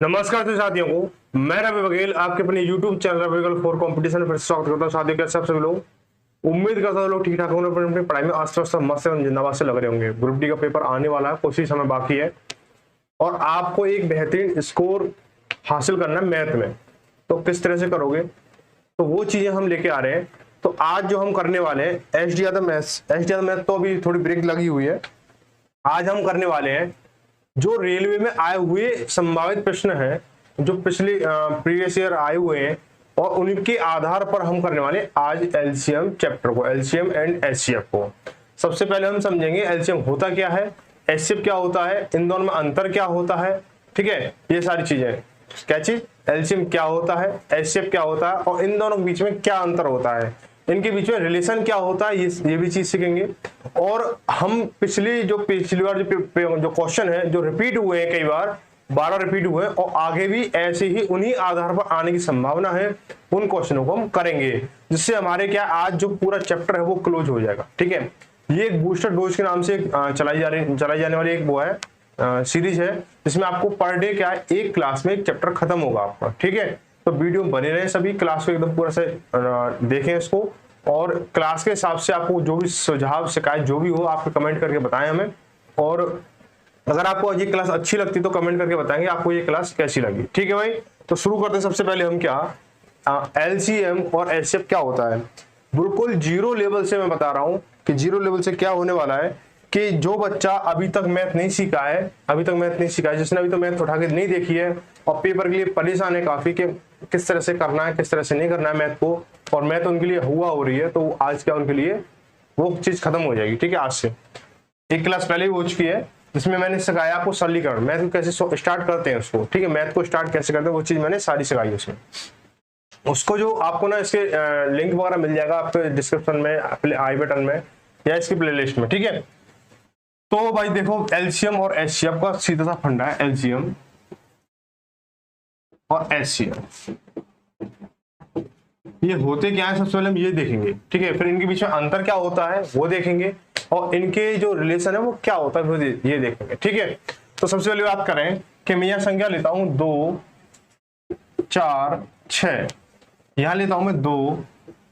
नमस्कार तो साथियों को मैं रवि बघेल आपके अपने YouTube channel Ravi Baghel for competition फिर स्वागत करता हूं। साथियों कैसे आप सभी लोग, उम्मीद करता हूं लोग ठीक ठाक होंगे, अपनी पढ़ाई में आस्ते आस्ते मस्त एवं जिंदाबाद से लग रहे होंगे। ग्रुप डी का पेपर आने वाला है, कुछ ही समय बाकी है और आपको एक बेहतरीन स्कोर हासिल करना है मैथ में। तो किस तरह से करोगे, तो वो चीजें हम लेके आ रहे हैं। तो आज जो हम करने वाले हैं एसडी यादव मैथ तो अभी थोड़ी ब्रेक लगी हुई है। आज हम करने वाले हैं जो रेलवे में आए हुए संभावित प्रश्न हैं, जो पिछले प्रीवियस ईयर आए हुए हैं, और उनके आधार पर हम करने वाले आज एलसीएम चैप्टर को, एलसीएम एंड एचसीएफ को। सबसे पहले हम समझेंगे एलसीएम होता क्या है, एचसीएफ क्या होता है, इन दोनों में अंतर क्या होता है। ठीक है, ये सारी चीजें क्या चीज, एलसीएम क्या होता है, एचसीएफ क्या होता है और इन दोनों के बीच में क्या अंतर होता है, इनके बीच में रिलेशन क्या होता है, ये भी चीज सीखेंगे। और हम पिछली बार जो क्वेश्चन है जो रिपीट हुए हैं, कई बार 12 रिपीट हुए हैं और आगे भी ऐसे ही उन्हीं आधार पर आने की संभावना है, उन क्वेश्चनों को हम करेंगे, जिससे हमारे क्या आज जो पूरा चैप्टर है वो क्लोज हो जाएगा। ठीक है, ये एक बूस्टर डोज के नाम से चलाई जाने वाली एक वो है सीरीज है, जिसमें आपको पर डे क्या है, एक क्लास में एक चैप्टर खत्म होगा आपका। ठीक है, तो वीडियो बने रहे, सभी क्लास को एकदम पूरा से देखें इसको, और क्लास के हिसाब से आपको जो भी सुझाव शिकायत जो भी हो आपको कमेंट करके बताएं हमें। और अगर आपको ये क्लास अच्छी लगती तो कमेंट करके बताएंगे आपको ये क्लास कैसी लगी। ठीक है भाई, तो शुरू करते हैं। सबसे पहले हम क्या एलसीएम और एचसीएफ क्या होता है, बिल्कुल जीरो लेवल से मैं बता रहा हूं कि जीरो लेवल से क्या होने वाला है कि जो बच्चा अभी तक मैथ नहीं सीखा है, जिसने अभी तक मैथ उठा के नहीं देखी है और पेपर के लिए परेशान है काफी कि किस तरह से करना है, किस तरह से नहीं करना है मैथ को, और मैथ उनके लिए हो रही है, तो आज क्या उनके लिए वो चीज खत्म हो जाएगी। ठीक है, आज से एक क्लास पहले ही हो चुकी है जिसमें मैंने सिखाया आपको सरलीकरण, मैथ को कैसे स्टार्ट करते हैं उसको। ठीक है, मैथ को स्टार्ट कैसे करते हैं वो चीज मैंने सारी सिखाई उसमें। उसको जो आपको ना इसके लिंक वगैरह मिल जाएगा आपके डिस्क्रिप्शन में, आई बटन में या इसकी प्लेलिस्ट में। ठीक है, तो भाई देखो एलसीएम और एचसीएफ का सीधा सा फंडा है, एलसीएम और एचसीएफ ये होते क्या है सबसे पहले हम ये देखेंगे। ठीक है, फिर इनके बीच में अंतर क्या होता है वो देखेंगे, और इनके जो रिलेशन है वो क्या होता है वो ये देखेंगे। ठीक है, तो सबसे पहले बात करें कि मैं यहां संख्या लेता हूं 2 4 6, यहां लेता हूं मैं 2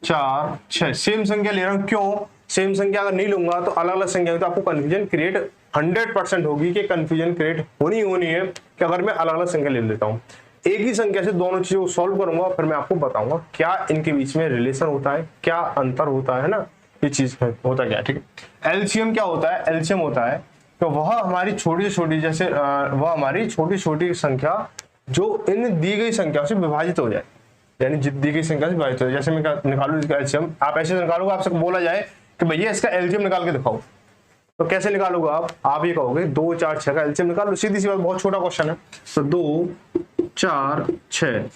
4 6, सेम संख्या ले रहा हूं। क्यों सेम संख्या अगर नहीं लूंगा तो अलग अलग संख्या तो आपको कंफ्यूजन क्रिएट 100% होगी, कि कंफ्यूजन क्रिएट होनी है कि अगर मैं अलग अलग संख्या ले लेता हूं। एक ही संख्या से दोनों चीजों को सॉल्व करूंगा, फिर मैं आपको बताऊंगा क्या इनके बीच में रिलेशन होता है, क्या अंतर होता है ना, ये चीज होता क्या है। ठीक है, एलसीएम क्या होता है, एलसीएम होता है तो वह हमारी छोटी छोटी जैसे वह हमारी छोटी छोटी संख्या जो इन दी गई संख्या से विभाजित हो जाए, यानी दी गई संख्या से विभाजित हो जाए। जैसे मैं निकालू इसका एलसीएम, आप ऐसे निकालोगे, आपसे बोला जाए कि भैया इसका एलसीएम निकाल के दिखाओ, तो कैसे निकालोगे आप ये कहोगे 2 4 6 का एलसीएम निकाल लो, सीधी सी बात, बहुत छोटा क्वेश्चन है। तो 2 4 6,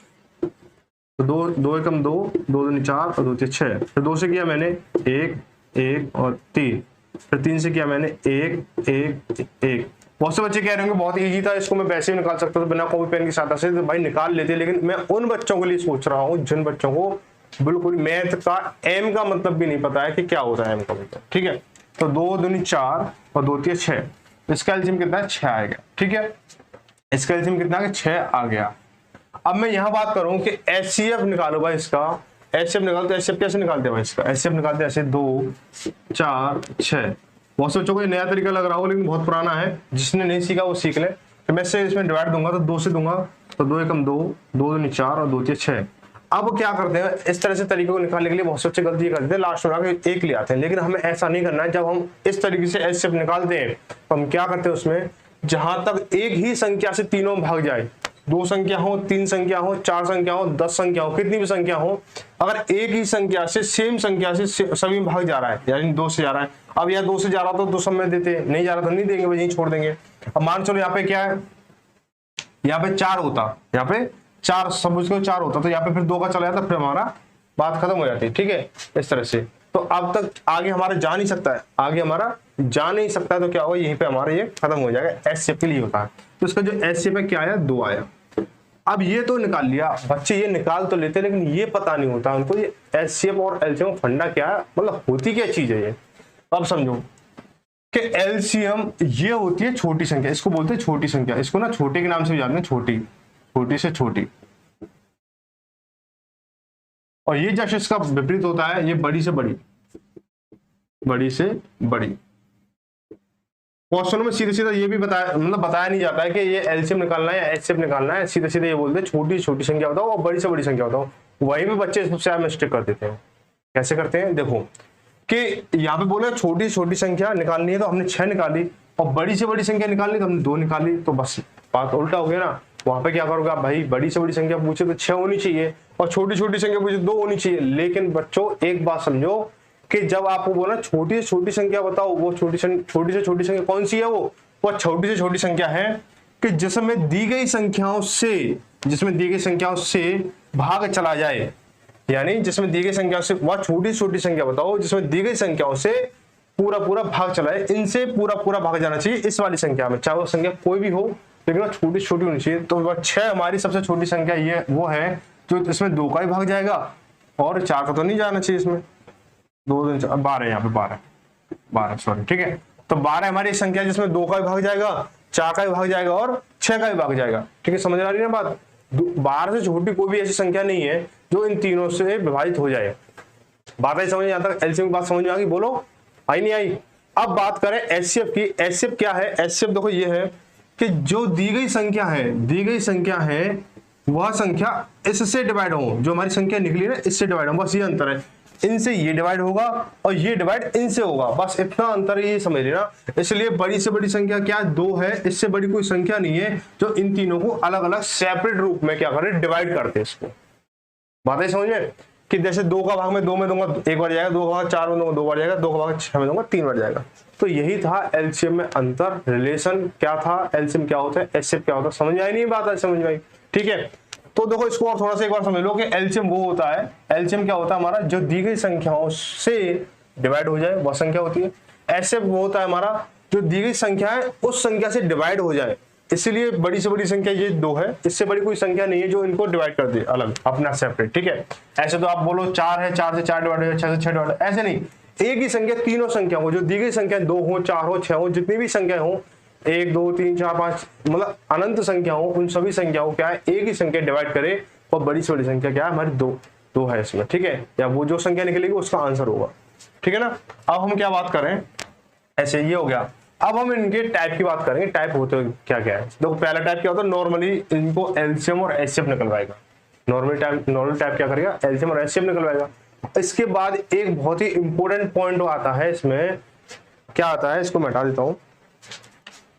तो 2 एकम 2, 2 दूनी 4 और 2 तीन 6, फिर 2 से किया मैंने 1 1 और 3, फिर 3 से किया मैंने 1 1 1। बहुत से बच्चे कह रहे होंगे बहुत इजी था, इसको मैं वैसे ही निकाल सकता था बिना कॉपी पेन की सहायता से, तो भाई निकाल लेते, लेकिन मैं उन बच्चों के लिए सोच रहा हूँ जिन बच्चों को बिल्कुल मैथ का एम का मतलब भी नहीं पता है कि क्या होता है एम का मतलब। ठीक है, तो 2 दूनी 4 और 2 तीन 6, इसका एलसीएम कितना है 6 आएगा। ठीक है, इसका एलसीएम कितना है 6 आ गया। अब मैं यहां बात करूं कि एचसीएफ निकालो भाई, इसका एचसीएफ निकालो, तो एचसीएफ कैसे निकालते हैं भाई, इसका एचसीएफ निकालते हैं ऐसे 2 4 6। बहुत सोचो कोई नया तरीका लग रहा हो, लेकिन बहुत पुराना है, जिसने नहीं सीखा वो सीख ले। तो मैं से इसमें डिवाइड दूंगा तो 2 से दूंगा, तो 2 एकम 2, 2 दूनी 4 और 2 तीन 6। अब क्या करते हैं, इस तरह से तरीके को निकालने के लिए बहुत से बच्चे गलती करते हैं, लास्ट में आके 1 ले आते हैं, लेकिन हमें ऐसा नहीं करना है। जब हम इस तरीके से एचसीएफ निकालते हैं तो हम क्या करते हैं, उसमें जहां तक एक ही संख्या से तीनों भाग जाए, 2 संख्या हो, 3 संख्या हो, 4 संख्या हो, 10 संख्या हो, कितनी भी संख्या हो, अगर एक ही संख्या से सेम संख्या से सभी में भाग जा रहा है, यानी 2 से जा रहा है, अब यह 2 से जा रहा तो 2 सब में देते, नहीं जा रहा तो नहीं देंगे, वही छोड़ देंगे। अब मान चलो यहाँ पे क्या है, यहाँ पे 4 होता, यहाँ पे 4 सब उसको 4 होता, तो यहाँ पे फिर 2 का चला जाता, फिर हमारा बात खत्म हो जाती है। ठीक है, इस तरह से तो अब तक आगे हमारा जा नहीं सकता है, आगे हमारा जा नहीं सकता, तो क्या होगा, यहीं पे हमारा ये खत्म हो जाएगा। एचसीएफ के लिए होता है, तो इसका जो एचसीएफ है क्या आया, 2 आया। अब ये तो निकाल लिया, बच्चे ये निकाल तो लेते, लेकिन ये पता नहीं होता उनको ये एचसीएफ और एलसीएम फंडा क्या है, मतलब होती क्या चीज है ये। अब समझो कि एलसीएम ये होती है छोटी संख्या, इसको बोलते हैं छोटी संख्या, इसको ना छोटे के नाम से जानते हैं, छोटी। छोटी से छोटी, और ये जैसे इसका विपरीत होता है, ये बड़ी से बड़ी, बड़ी से बड़ी। क्वेश्चन में सीधे सीधा ये भी बताया, मतलब बताया नहीं जाता है कि ये एलसीएम निकालना है या एचसीएफ निकालना है, सीधे सीधे ये बोलते हैं छोटी से छोटी संख्या बताओ और बड़ी से बड़ी संख्या बताओ। वही भी बच्चे सबसे ज्यादा मिस्टेक कर देते हैं। कैसे करते हैं, देखो कि यहाँ पे बोले छोटी से छोटी संख्या निकालनी है तो हमने 6 निकाली, और बड़ी से बड़ी संख्या निकालनी तो हमने 2 निकाली, तो बस बात उल्टा हो गया ना। वहां पे क्या करोगे आप, भाई बड़ी से बड़ी संख्या पूछे तो 6 होनी चाहिए और छोटी छोटी संख्या पूछे 2 होनी चाहिए। लेकिन बच्चों एक बात समझो कि जब आपको बोला छोटी से छोटी संख्या बताओ, वो छोटी से छोटी संख्या कौन सी है, वो छोटी से छोटी संख्या है कि जिसमें दी गई संख्याओं से भाग चला जाए, यानी जिसमें दी गई संख्या से, वह छोटी छोटी संख्या बताओ जिसमें दी गई संख्याओं से पूरा पूरा भाग चला है। इनसे पूरा पूरा भाग जाना चाहिए इस वाली संख्या में, चाहे वो संख्या कोई भी हो लेकिन वह छोटी छोटी होनी चाहिए। तो वह 6 हमारी सबसे छोटी संख्या ये वो है जो इसमें 2 का ही भाग जाएगा और 4 का तो नहीं जाना चाहिए इसमें। 2 2 12, यहाँ पे 12 सॉरी, ठीक है। तो 12 हमारी संख्या जिसमें 2 का भी भाग जाएगा, 4 का भी भाग जाएगा और 6 का भी भाग जाएगा, ठीक है। समझ आ रही है ना बात। 12 से छोटी कोई भी ऐसी संख्या नहीं है जो इन तीनों से विभाजित हो जाए। बात आई समझ, यहाँ तक एलसीएम की बात समझ में आ गई, बोलो आई नहीं आई। अब बात करें एचसीएफ की। एचसीएफ क्या है, एचसीएफ देखो ये है कि जो दी गई संख्या है वह संख्या इससे डिवाइड हो, जो हमारी संख्या निकली ना इससे डिवाइड हो, बस ये अंतर है। इनसे ये डिवाइड होगा और ये डिवाइड इनसे होगा, बस इतना अंतर है, ये समझ लेना। इसलिए बड़ी से बड़ी संख्या क्या 2 है, इससे बड़ी कोई संख्या नहीं है जो इन तीनों को अलग अलग सेपरेट रूप में क्या करे, डिवाइड करते हैं इसको। बातें समझे कि जैसे 2 का भाग में 2 में दूंगा 1 बार जाएगा, 2 का भाग 4 में दूंगा 2 बार जाएगा, 2 का भाग 6 में दूंगा 3 बार जाएगा। तो यही था एलसीएम में अंतर, रिलेशन क्या था, एलसीएम क्या होता है, एचसीएफ क्या होता है। समझ आई नहीं बात, आज समझ में आई, ठीक है। तो देखो इसको और थोड़ा सा एक बार समझ लो कि एलसीएम वो होता है, एलसीएम क्या होता है हमारा, जो दी गई संख्याओं से डिवाइड हो जाए वह संख्या होती है। एचसीएफ वो होता है हमारा जो दी गई संख्या है उस संख्या से डिवाइड हो जाए। इसीलिए बड़ी से बड़ी संख्या ये 2 है, इससे बड़ी कोई संख्या नहीं है जो इनको डिवाइड कर दे अलग अपना सेपरेट, ठीक है। ऐसे तो आप बोलो 4 है, 4 से 4 डिवाइड हो, 6 से 6 डिवाइड, ऐसे नहीं। एक ही संख्या तीनों संख्या हो, जो दी गई संख्या 2 हो, 4 हो, 6 हो, जितनी भी संख्या हो, 1 2 3 4 5 मतलब अनंत संख्या हो, उन सभी संख्याओं क्या है एक ही संख्या डिवाइड करे और बड़ी से बड़ी संख्या क्या है हमारी 2 है इसमें, ठीक है। या वो जो संख्या निकलेगी उसका आंसर होगा, ठीक है ना। अब हम क्या बात करें, ऐसे ये हो गया। अब हम इनके टाइप की बात करेंगे, टाइप होते हुए क्या क्या है। देखो पहला टाइप क्या होता है, नॉर्मली इनको एलसीएम और एचसीएफ निकलवाएगा। नॉर्मल टाइप क्या करेगा, एलसीएम और एचसीएफ निकलवाएगा। इसके बाद एक बहुत ही इंपॉर्टेंट पॉइंट आता है, इसमें क्या आता है, इसको मैं हटा देता हूँ।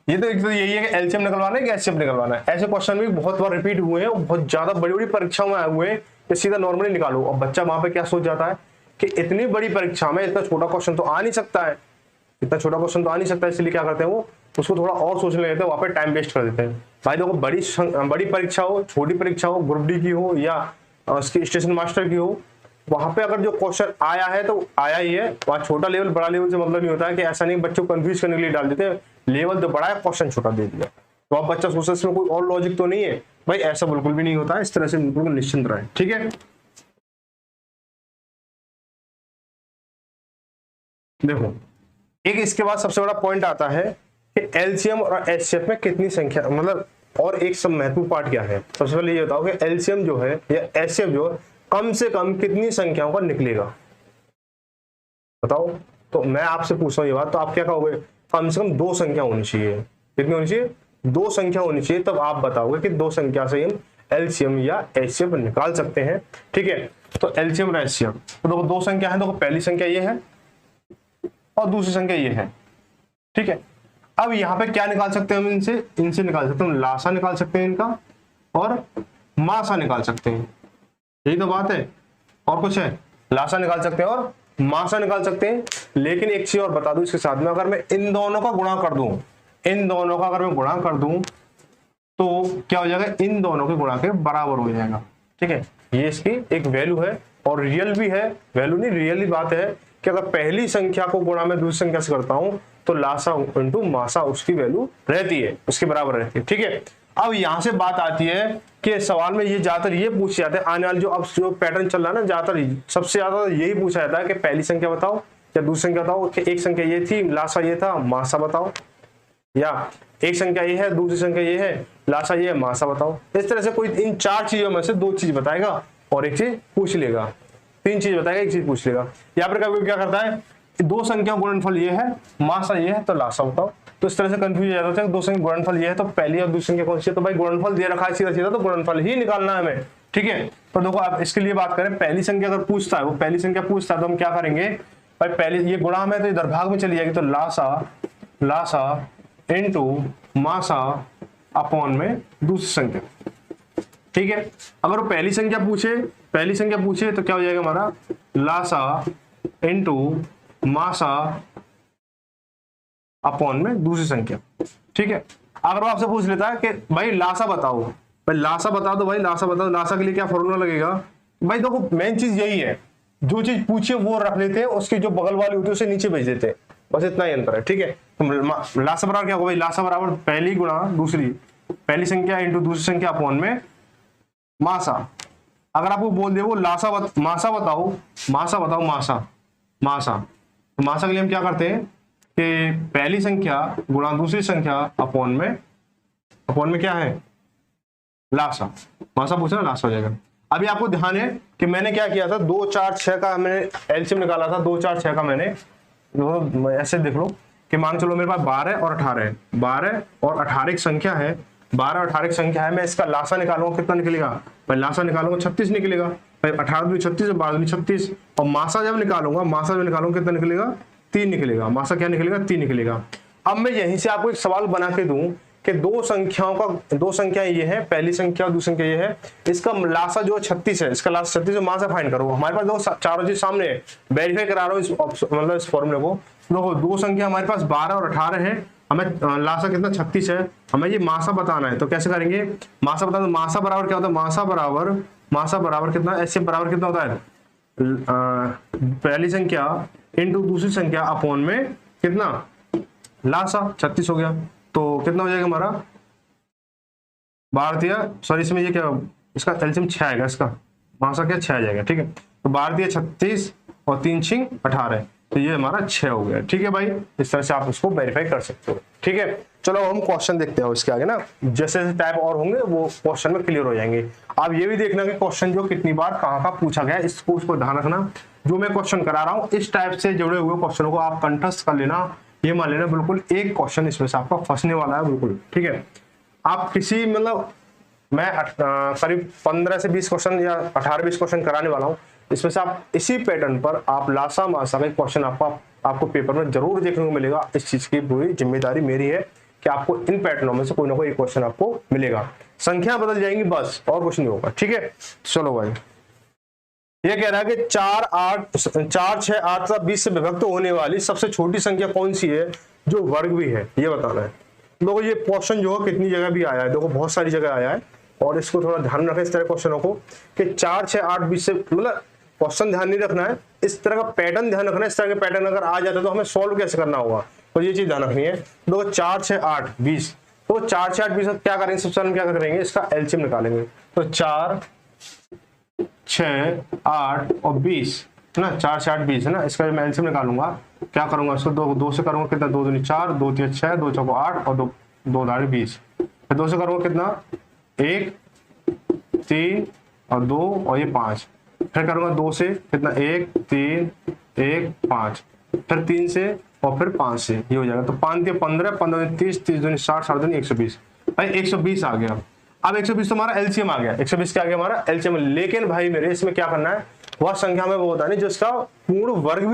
ये तो एक तो यही है कि एलसीएम निकलवाना है कि एचसीएफ निकलवाना है। ऐसे क्वेश्चन भी बहुत बार रिपीट हुए हैं, बहुत ज्यादा बड़ी बड़ी परीक्षाओं में आए हुए हैं कि सीधा नॉर्मली निकालो। अब बच्चा वहां पे क्या सोच जाता है कि इतनी बड़ी परीक्षा में इतना छोटा क्वेश्चन तो आ नहीं सकता है, इसलिए क्या करते हैं वो उसको थोड़ा और सोचने लगते हैं, वहां पे टाइम वेस्ट कर देते हैं। भाई देखो बड़ी परीक्षा हो, छोटी परीक्षा हो, ग्रुप डी की हो या उसकी स्टेशन मास्टर की हो, वहां पे अगर जो क्वेश्चन आया है तो आया ही है। वहाँ छोटा लेवल बड़ा लेवल से मतलब नहीं होता है कि ऐसा नहीं बच्चों को कंफ्यूज करने के लिए डाल देते हैं, लेवल तो बड़ा है क्वेश्चन छोटा दे दिया। तो अब बच्चा सोचता है इसमें कोई और लॉजिक तो नहीं है, भाई ऐसा बिल्कुल भी नहीं होता है। इस तरह से बिल्कुल निश्चिंत रहे, ठीक है। देखो एक इसके बाद सबसे बड़ा पॉइंट आता है कि एलसीएम और एचसीएफ में कितनी संख्या, मतलब और एक सब महत्वपूर्ण पार्ट क्या है। सबसे पहले ये बताओ कि एलसीएम जो है या एचसीएफ जो है कम से कम कितनी संख्याओं का निकलेगा, बताओ। तो मैं आपसे पूछ रहा हूँ ये बात, तो आप क्या कहोगे, कम से कम 2 संख्या होनी चाहिए। कितनी होनी चाहिए, 2 संख्या होनी चाहिए। तब आप बताओगे कि 2 संख्या से हम एलसीएम या एचसीएफ निकाल सकते हैं, ठीक है। तो एलसीएम और एचसीएफ तो देखो 2 संख्या है, देखो पहली संख्या ये है और दूसरी संख्या ये है, ठीक है। अब यहाँ पे क्या निकाल सकते हैं हम, इनसे निकाल सकते हैं, लासा निकाल सकते हैं इनका और मासा निकाल सकते हैं, यही तो बात है। और कुछ है, लासा निकाल सकते हैं और मासा निकाल सकते हैं। लेकिन एक चीज और बता दूं इसके साथ में, अगर मैं इन दोनों का गुणा कर दूं, तो क्या हो जाएगा, इन दोनों के गुणा के बराबर हो जाएगा, ठीक है। ये इसकी एक वैल्यू है और रियल भी है, वैल्यू नहीं रियली बात है कि अगर पहली संख्या को गुणा में दूसरी संख्या से करता हूं तो लासा इंटू मासा उसकी वैल्यू रहती है, उसके बराबर रहती है, ठीक है। अब यहां से बात आती है कि सवाल में ये ज्यादातर ये पूछ जाते हैं, आने वाले जो पैटर्न चल रहा है ना, ज्यादातर सबसे ज्यादा यही पूछा जाता है कि पहली संख्या बताओ या दूसरी संख्या बताओ, कि एक संख्या ये थी लासा ये था मासा बताओ, या एक संख्या ये है, दूसरी संख्या ये है, लासा ये है, मासा बताओ। इस तरह से कोई इन 4 चीजों में से 2 चीज बताएगा और एक चीज पूछ लेगा, 3 चीज बताएगा, एक चीज पूछ लेगा। यहाँ पर कभी क्या करता है, 2 संख्या गुणनफल ये है, मासा ये है, तो लासा बताओ। तो इस तरह से कंफ्यूज हो जाता है, 2 संख्या गुणनफल ये है तो पहली और दूसरी संख्या कौन सी है, तो भाई गुणनफल दे रखा है सीधा सीधा, तो गुणनफल ही निकालना है हमें, ठीक है। तो देखो आप इसके लिए बात करें, पहली संख्या अगर पूछता है, वो पहली संख्या पूछता है तो हम क्या करेंगे भाई, पहले ये गुणा में तो इधर भाग में चली जाएगी, तो लासा इनटू मासा अपॉन में दूसरी संख्या, ठीक है। अगर वो पहली संख्या पूछे तो क्या हो जाएगा हमारा, लासा इनटू मासा अपॉन में दूसरी संख्या, ठीक है। अगर वो आपसे पूछ लेता है कि भाई लासा बताओ, भाई लासा बता दो, भाई लासा बताओ, लासा के लिए क्या फॉर्मूला लगेगा भाई, देखो मेन चीज यही है, जो चीज पूछिए वो रख लेते हैं, उसकी जो बगल वाली होती है उसे नीचे भेज देते हैं, बस इतना ही अंतर है, ठीक है। तो लासा बराबर क्या होगा भाई, लासा बराबर पहली गुणा दूसरी, पहली संख्या इंटू दूसरी संख्या अपॉन में मासा। अगर आपको बोल दे वो मासा बताओ, तो मासा के लिए हम क्या करते हैं कि पहली संख्या गुणा दूसरी संख्या अपॉन में क्या है, लासा। मासा पूछा ना, लासा हो जाएगा। अभी आपको ध्यान है कि मैंने क्या किया था, 2 4 6 का मैंने एलसीएम निकाला था, 2 4 6 का मैंने ऐसे देख लो कि मान चलो मेरे पास 12 और 18 है, 12 और 18 एक संख्या है, 12 और 18 एक संख्या है, मैं इसका लासा निकालूंगा, कितना निकलेगा भाई, लासा निकालूंगा 36 निकलेगा भाई, 18 दूनी 36 और 12 दूनी 36, और मासा जब निकालूंगा कितना निकलेगा, 3 निकलेगा, मासा क्या निकलेगा, 3 निकलेगा। अब मैं यहीं से आपको एक सवाल बना के दूं कि 2 संख्याएं ये है, पहली संख्या और दूसरी संख्या ये है, इसका लासा जो 36 है, इसका लासा 36 मासा फाइंड करो। हमारे पास दो चारों चीज सामने है, वेरीफाई करा रहा हूँ इस फॉर्मूले को। देखो 2 संख्या हमारे पास 12 और 18 है, हमें लासा कितना 36 है, हमें ये मासा बताना है, तो कैसे करेंगे, मासा बताना, मासा बराबर क्या होता है, मासा बराबर कितना, ऐसे बराबर कितना होता है, पहली संख्या इंटू दूसरी संख्या अपॉन में कितना, लासा 36 हो गया, तो कितना हो जाएगा हमारा, भारतीय सॉरी इसमें ये क्या, इसका एलसीएम 6 आएगा, इसका मासा क्या 6 आ जाएगा, ठीक है। तो भारतीय 36 और 3 6 18, तो ये हमारा 6 हो गया, ठीक है भाई। इस तरह से आप उसको वेरीफाई कर सकते हो, ठीक है। चलो हम क्वेश्चन देखते हैं इसके आगे ना, जैसे जैसे टाइप और होंगे वो क्वेश्चन में क्लियर हो जाएंगे। आप ये भी देखना कि क्वेश्चन जो कितनी बार कहाँ पूछा गया, इसको ध्यान रखना। जो मैं क्वेश्चन करा रहा हूँ इस टाइप से जुड़े हुए क्वेश्चनों को आप कंठस्थ कर लेना, ये मान लेना बिल्कुल एक क्वेश्चन इसमें से आपका फंसने वाला है, बिल्कुल, ठीक है। आप किसी मतलब मैं करीब 15 से 20 क्वेश्चन या 18-20 क्वेश्चन कराने वाला हूँ, इसमें से आप इसी पैटर्न पर आप लासा मासा का क्वेश्चन आपको पेपर में जरूर देखने को मिलेगा। इस चीज की पूरी जिम्मेदारी मेरी है कि आपको इन पैटर्नों में से कोई ना कोई क्वेश्चन आपको मिलेगा। संख्या बदल जाएंगी बस, और कुछ नहीं होगा, ठीक है। चलो भाई, ये कह रहा है कि 4 6 8 तथा 20 से विभक्त होने वाली सबसे छोटी संख्या कौन सी है जो वर्ग भी है, ये बताना है। देखो ये क्वेश्चन जो है कितनी जगह भी आया है, देखो बहुत सारी जगह आया है, और इसको थोड़ा ध्यान रखें इस तरह क्वेश्चनों को कि 4 6 8 20 से, मतलब क्वेश्चन ध्यान नहीं रखना है, इस तरह का पैटर्न ध्यान रखना है। इस तरह के पैटर्न अगर आ जाता है तो हमें सॉल्व कैसे करना होगा, तो ये चीज ध्यान रखनी है। देखो 4 6 8 20, तो 4 6 8 20 क्या करेंगे, सबसे पहले क्या करेंगे, इसका एलसीएम निकालेंगे। तो 4 6 8 और 20 है ना, 4 6 8 20 है ना, इसका मैं एलसीएम निकालूंगा, क्या करूंगा, इसको 2 से करूंगा, कितना, 2 दूनी 4, 2 3 6, 2 4 8 और 2 दाढ़ी 20, फिर 2 से करूंगा कितना, 1 3 और 2 और ये 5, फिर करूंगा 2 से कितना, 1 3 1 5, फिर 3 से और फिर 5 से, ये हो जाएगा। तो 5 3 15, 15 30, 30 दूनी 60, 60 दूनी 120, भाई 120 आ गया। अब 120 तो हमारा एलसीएम आ गया, 120 क्या आ गया हमारा एलसीएम। लेकिन भाई मेरे इसमें क्या करना है, वह संख्या में वो होता नहीं जिसका पूर्ण वर्ग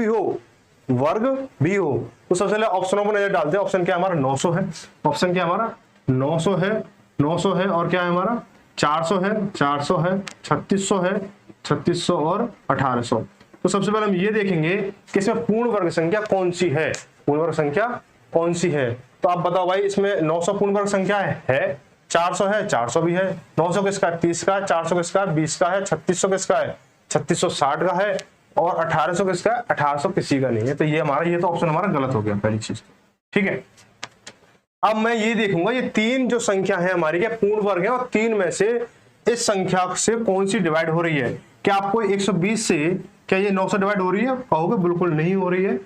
भी हो, तो सबसे पहले ऑप्शनों पर नजर डालते हैं। ऑप्शन क्या हमारा 900 है, ऑप्शन क्या हमारा 900 है, और क्या है हमारा 400 है, 3600 है, 3600 और 1800। तो सबसे पहले हम ये देखेंगे कि इसमें पूर्ण वर्ग संख्या कौन सी है, पूर्ण वर्ग संख्या कौन सी है। तो आप बताओ भाई, इसमें 900 पूर्ण वर्ग संख्या है, 400 है, 400 भी है, 900 किसका 30 का है, 400 किसका 20 का है, 3600 किसका है 3660 का है, और 1800 किसका है 1800 किसी का नहीं है। तो ये हमारा, ये तो ऑप्शन हमारा गलत हो गया पहली चीज, ठीक है। अब मैं ये देखूंगा ये 3 जो संख्या है हमारी क्या पूर्ण वर्ग है, और 3 में से इस संख्या से कौन सी डिवाइड हो रही है। क्या आपको 120 से क्या ये 900 डिवाइड हो रही है, कहोगे बिल्कुल नहीं हो रही है।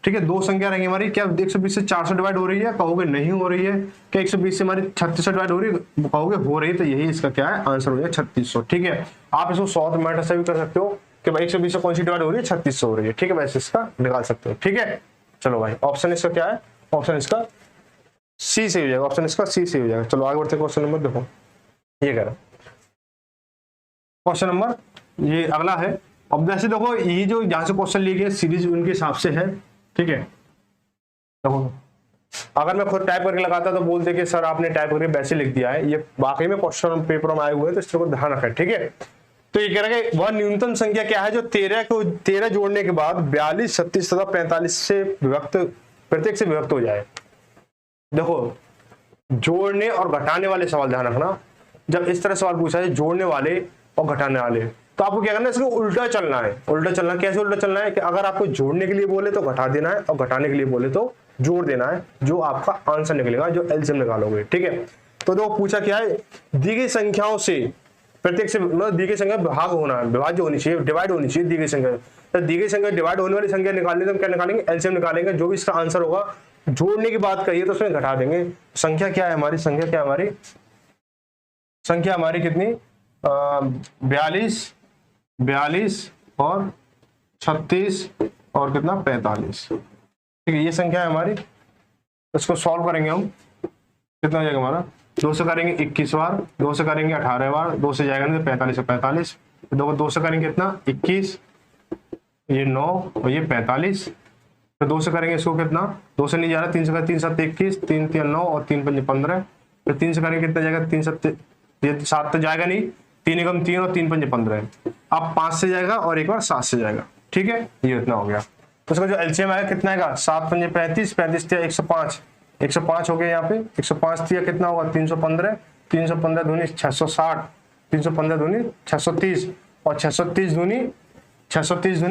ठीक है, दो संख्या रहेंगी हमारी, क्या 120 से 400 डिवाइड हो रही है, कहोगे नहीं हो रही है। क्या 120 से हमारी 3600 डिवाइड हो रही है, कहोगे हो रही है। तो यही इसका क्या है आंसर हो जाएगा 3600। ठीक है, आप इसको 100 मीटर से भी कर सकते हो कि भाई 120 से कौन सी डिवाइड हो रही है, 3600 हो रही है। ठीक है, वैसे इसका निकाल सकते हो। ठीक है, चलो भाई ऑप्शन इसका क्या है, ऑप्शन इसका सी से हो जाएगा, ऑप्शन इसका सी से हो जाएगा। चलो आगे बढ़ते हैं, क्वेश्चन नंबर देखो ये कह रहा है, क्वेश्चन नंबर ये अगला है। अब जैसे देखो ये जो यहाँ से क्वेश्चन लिए गए सीरीज उनके हिसाब से है। ठीक है, देखो अगर मैं खुद टाइप करके लगाता तो बोलते कि सर आपने टाइप करके वैसे लिख दिया है, ये वाकई में क्वेश्चन पेपर में आए हुए हैं, तो इस तरह को ध्यान रखें। ठीक है, तो ये कह रहा है कि वह न्यूनतम संख्या क्या है जो 13 जोड़ने के बाद 42, 36 तथा 45 से विभक्त, प्रत्येक से विभक्त हो जाए। देखो जोड़ने और घटाने वाले सवाल ध्यान रखना, जब इस तरह सवाल पूछा है जोड़ने वाले और घटाने वाले, तो आपको क्या करना है, इसको उल्टा चलना है। उल्टा चलना कैसे उल्टा चलना है कि अगर आपको जोड़ने के लिए बोले तो घटा देना है और घटाने के लिए बोले तो जोड़ देना है, जो आपका आंसर निकलेगा, जो एलसीएम निकालोगे। ठीक है, तो देखो पूछा क्या है, दी गई संख्याओं से प्रत्येक से मतलब दी गई संख्या भाग होना है, विभाज्य होनी चाहिए, डिवाइड होनी चाहिए दी गई संख्या। तो दी गई संख्या डिवाइड होने वाली संख्या निकालने तो हम क्या निकालेंगे, एलसीएम निकालेंगे। जो भी इसका आंसर होगा, जोड़ने की बात करिए तो उसमें घटा देंगे। संख्या क्या है हमारी, संख्या क्या है हमारी, संख्या हमारी कितनी 42 और 36 और कितना 45। ठीक है, ये संख्या है हमारी। इसको सॉल्व करेंगे हम, कितना हो जाएगा हमारा, 2 से करेंगे 21 बार, 2 से करेंगे 18 बार, 2 से जाएगा नहीं तो 45 से 45, देखो 2 से करेंगे कितना 21, ये 9 और ये 45, तो 2 से करेंगे इसको कितना, 2 से नहीं जा रहा, 3 से करेंगे 3 7 21, 3 3 9 और 3 5 15, फिर 3 से करेंगे कितना जाएगा, 3 7 ये 7 तो जाएगा नहीं, 3 एकम 3 और 3 5 15, अब 5 से जाएगा और एक बार 7 से जाएगा। ठीक है, ये इतना हो गया। तो इसका जो एलसीएम आएगा कितना आएगा, 7 5 35, 35 तिया 105, 105 हो गया यहाँ पे, 105 तिया कितना होगा 315, 315 दूनी 660, 315 दूनी 630 और 630 दूनी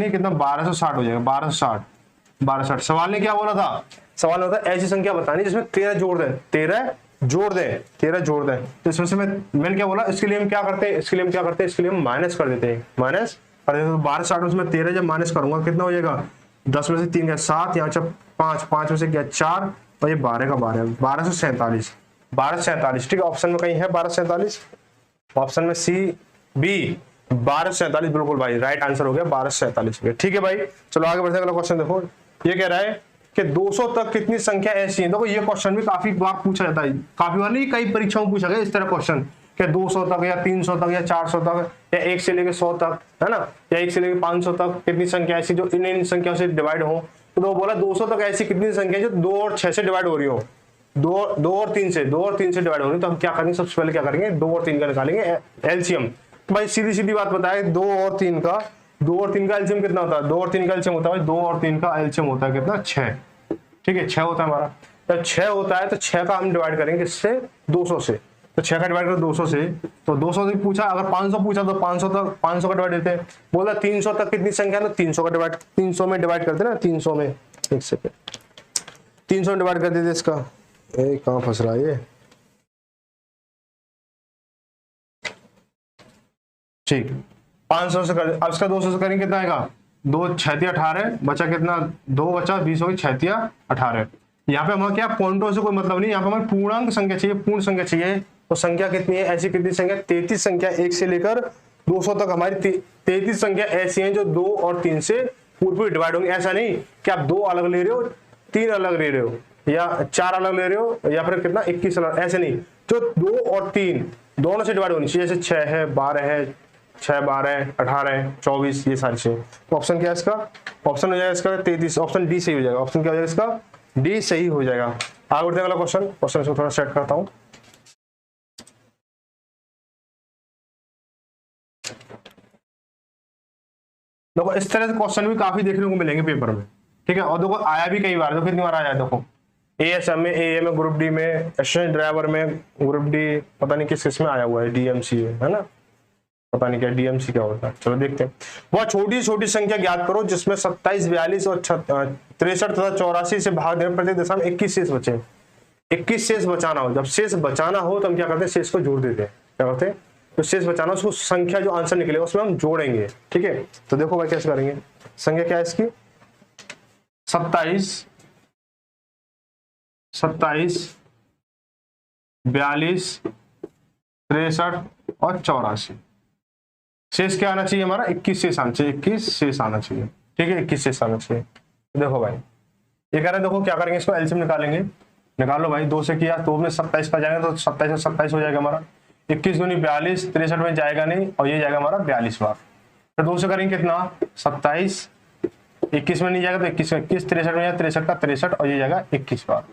कितना 1260 हो जाएगा, 1260। सवाल ने क्या बोला था, सवाल होता है ऐसी संख्या बतानी जिसमें 13 जोड़ दें, 13 जोड़ दें। तो इसमें से मैंने क्या बोला, इसके लिए हम क्या करते हैं, इसके लिए हम माइनस कर देते हैं, माइनस कर देते हैं। तो 1260 उसमें 13 जब माइनस करूंगा कितना हो जाएगा, 10 में से 3 गया 7, यहाँ से 5 में से गया 4 और ये 12 का 1247। ठीक है, ऑप्शन में कहीं है 1247, ऑप्शन में सी बी 1247 बिल्कुल भाई राइट आंसर हो गया, 1247 हो गया। ठीक है भाई, चलो आगे बढ़ते हैं। अगला क्वेश्चन देखो, ये कह रहा है कि 200 तक कितनी संख्या ऐसी है। देखो ये क्वेश्चन भी काफी बार पूछा जाता है, काफी बार नहीं, कई परीक्षाओं में पूछा गया इस तरह क्वेश्चन कि 200 तक या 300 तक या 400 तक या 1 से लेकर 100 तक, है ना, या 1 से लेकर 500 तक कितनी संख्या ऐसी जो इन संख्याओं से डिवाइड हो। तो बोला 200 तक ऐसी कितनी संख्या जो 2 और 6 से डिवाइड हो रही हो, 2 और 3 से डिवाइड हो रही। तो हम क्या करेंगे, सबसे पहले क्या करेंगे, 2 और 3 का निकालेंगे एलसीएम। तो भाई सीधी बात बताए, 2 और 3 का एलसीएम कितना होता है, 2 और 3 का एलसीएम होता है, 2 और 3 का एलसीएम होता है कितना 6। ठीक है, 6 होता है हमारा। जब 6 होता है तो 6 का हम डिवाइड करेंगे इससे 200 से, तो 6 का डिवाइड करो 200 से, तो 200 से पूछा, अगर 500 पूछा तो 500 का डिवाइड देते हैं। बोला 300 तक कितनी संख्या है, तो 300 में डिवाइड करते ना, 300 में, एक सेकेंड, 300 में डिवाइड कर देते इसका, कहाँ फंस रहा है ये, ठीक 500 से कर, अब इसका 200 से करेंगे कितना आएगा, 2 6 18 बचा कितना, 2 बचा 20 हो गई, 6 18। यहाँ पे हमारा क्या पॉइंटों से कोई मतलब नहीं, यहाँ पे हमें पूर्णांक संख्या चाहिए, पूर्ण संख्या चाहिए। तो संख्या कितनी है, ऐसी कितनी संख्या, 33 संख्या 1 से लेकर 200 तक हमारी 33 संख्या ऐसी हैं जो 2 और 3 से पूरी डिवाइड होंगी। ऐसा नहीं कि आप 2 अलग ले रहे हो, 3 अलग ले रहे हो, या 4 अलग ले रहे हो, या फिर कितना 21 अलग, ऐसे नहीं, जो 2 और 3 दोनों से डिवाइड होनी चाहिए। जैसे 6 है, 12 है, 6 12 18 24, ये सारी चीजें। तो ऑप्शन क्या है इसका, ऑप्शन हो जाएगा इसका 33, ऑप्शन डी सही हो जाएगा। ऑप्शन क्या हो जाएगा इसका, डी सही हो जाएगा। आगे बढ़ते हैं अगला क्वेश्चन इसको थोड़ा सेट करता हूं। देखो इस तरह से क्वेश्चन भी काफी देखने को मिलेंगे पेपर में। ठीक है, और देखो आया भी कई बार, देखो कितनी बार आया, देखो एएसएम में, एए में, ग्रुप डी में, असिस्टेंट ड्राइवर में, ग्रुप डी पता नहीं किस में आया हुआ है, डीएमसी है ना, पता नहीं क्या डीएमसी क्या होता है। चलो देखते हैं। वह छोटी संख्या ज्ञात करो जिसमें 27 42 और 63 तथा 84 से भाग देने प्रत्येक दशा में 21 शेष बचे। 21 शेष बचाना हो, जब शेष बचाना हो तो हम क्या करते हैं, शेष को जोड़ देते हैं। क्या करते हैं, तो शेष बचाना, उसको संख्या जो आंसर निकलेगा उसमें हम जोड़ेंगे। ठीक है, तो देखो भाई कैसे करेंगे, संख्या क्या है इसकी, 27, 27, 42, 63 और 84। शेष क्या आना चाहिए हमारा? 21 शेष आना चाहिए, 21 शेष आना चाहिए। ठीक है, 21 शेष आना चाहिए। देखो भाई ये कह रहे हैं, देखो क्या करेंगे, इसको एलसीएम निकालेंगे। निकालो भाई, 2 से किया तो में 27 का जाएगा तो 27 और 27 हो जाएगा हमारा। 21 दूनी 42, 63 में जाएगा नहीं और ये जाएगा हमारा 42 बार। फिर 2 से करेंगे कितना? 27, 21 में नहीं जाएगा तो 21 21, 63 में जाएगा 63 का 63 और ये जाएगा 21 बार।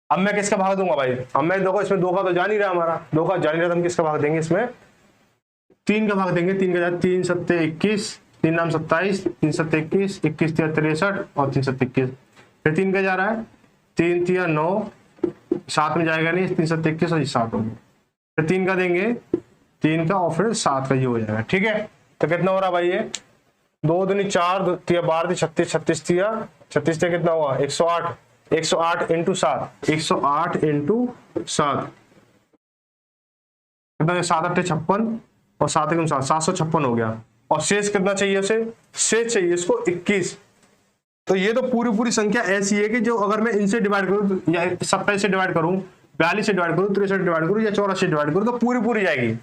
अब मैं किसका भाग दूंगा भाई? अब मैं देखो इसमें 2 का तो जा नहीं रहा हमारा, 2 का जा नहीं रहा तो हम किसका भाग देंगे? इसमें 3 का भाग देंगे। 3 का जाए 3 7 21, 3 नाम 27, 3 7 21, 21 3 63 और 3 7 21। फिर 3 का जा रहा है 3 3 9, 7 में जाएगा नहीं, 3 7 21 और 7 होंगे। फिर 3 का देंगे, 3 का और फिर 7 का ये हो जाएगा। ठीक है, तो कितना हो रहा भाई? ये 2 दूनी 4, 12 36, 36 36 कितना हुआ? 108, 108 इंटू 7, 108 इंटू 7 कितना? 7 8 56 और 7 1 7, 756 हो गया। और शेष कितना चाहिए उसे? शेष चाहिए इसको 21। तो ये तो पूरी संख्या ऐसी है कि जो अगर मैं इनसे डिवाइड करूं या 27 से डिवाइड करूं, 42 से डिवाइड करूं, 63 डिवाइड करूं या 84 से डिवाइड करूं तो पूरी जाएगी,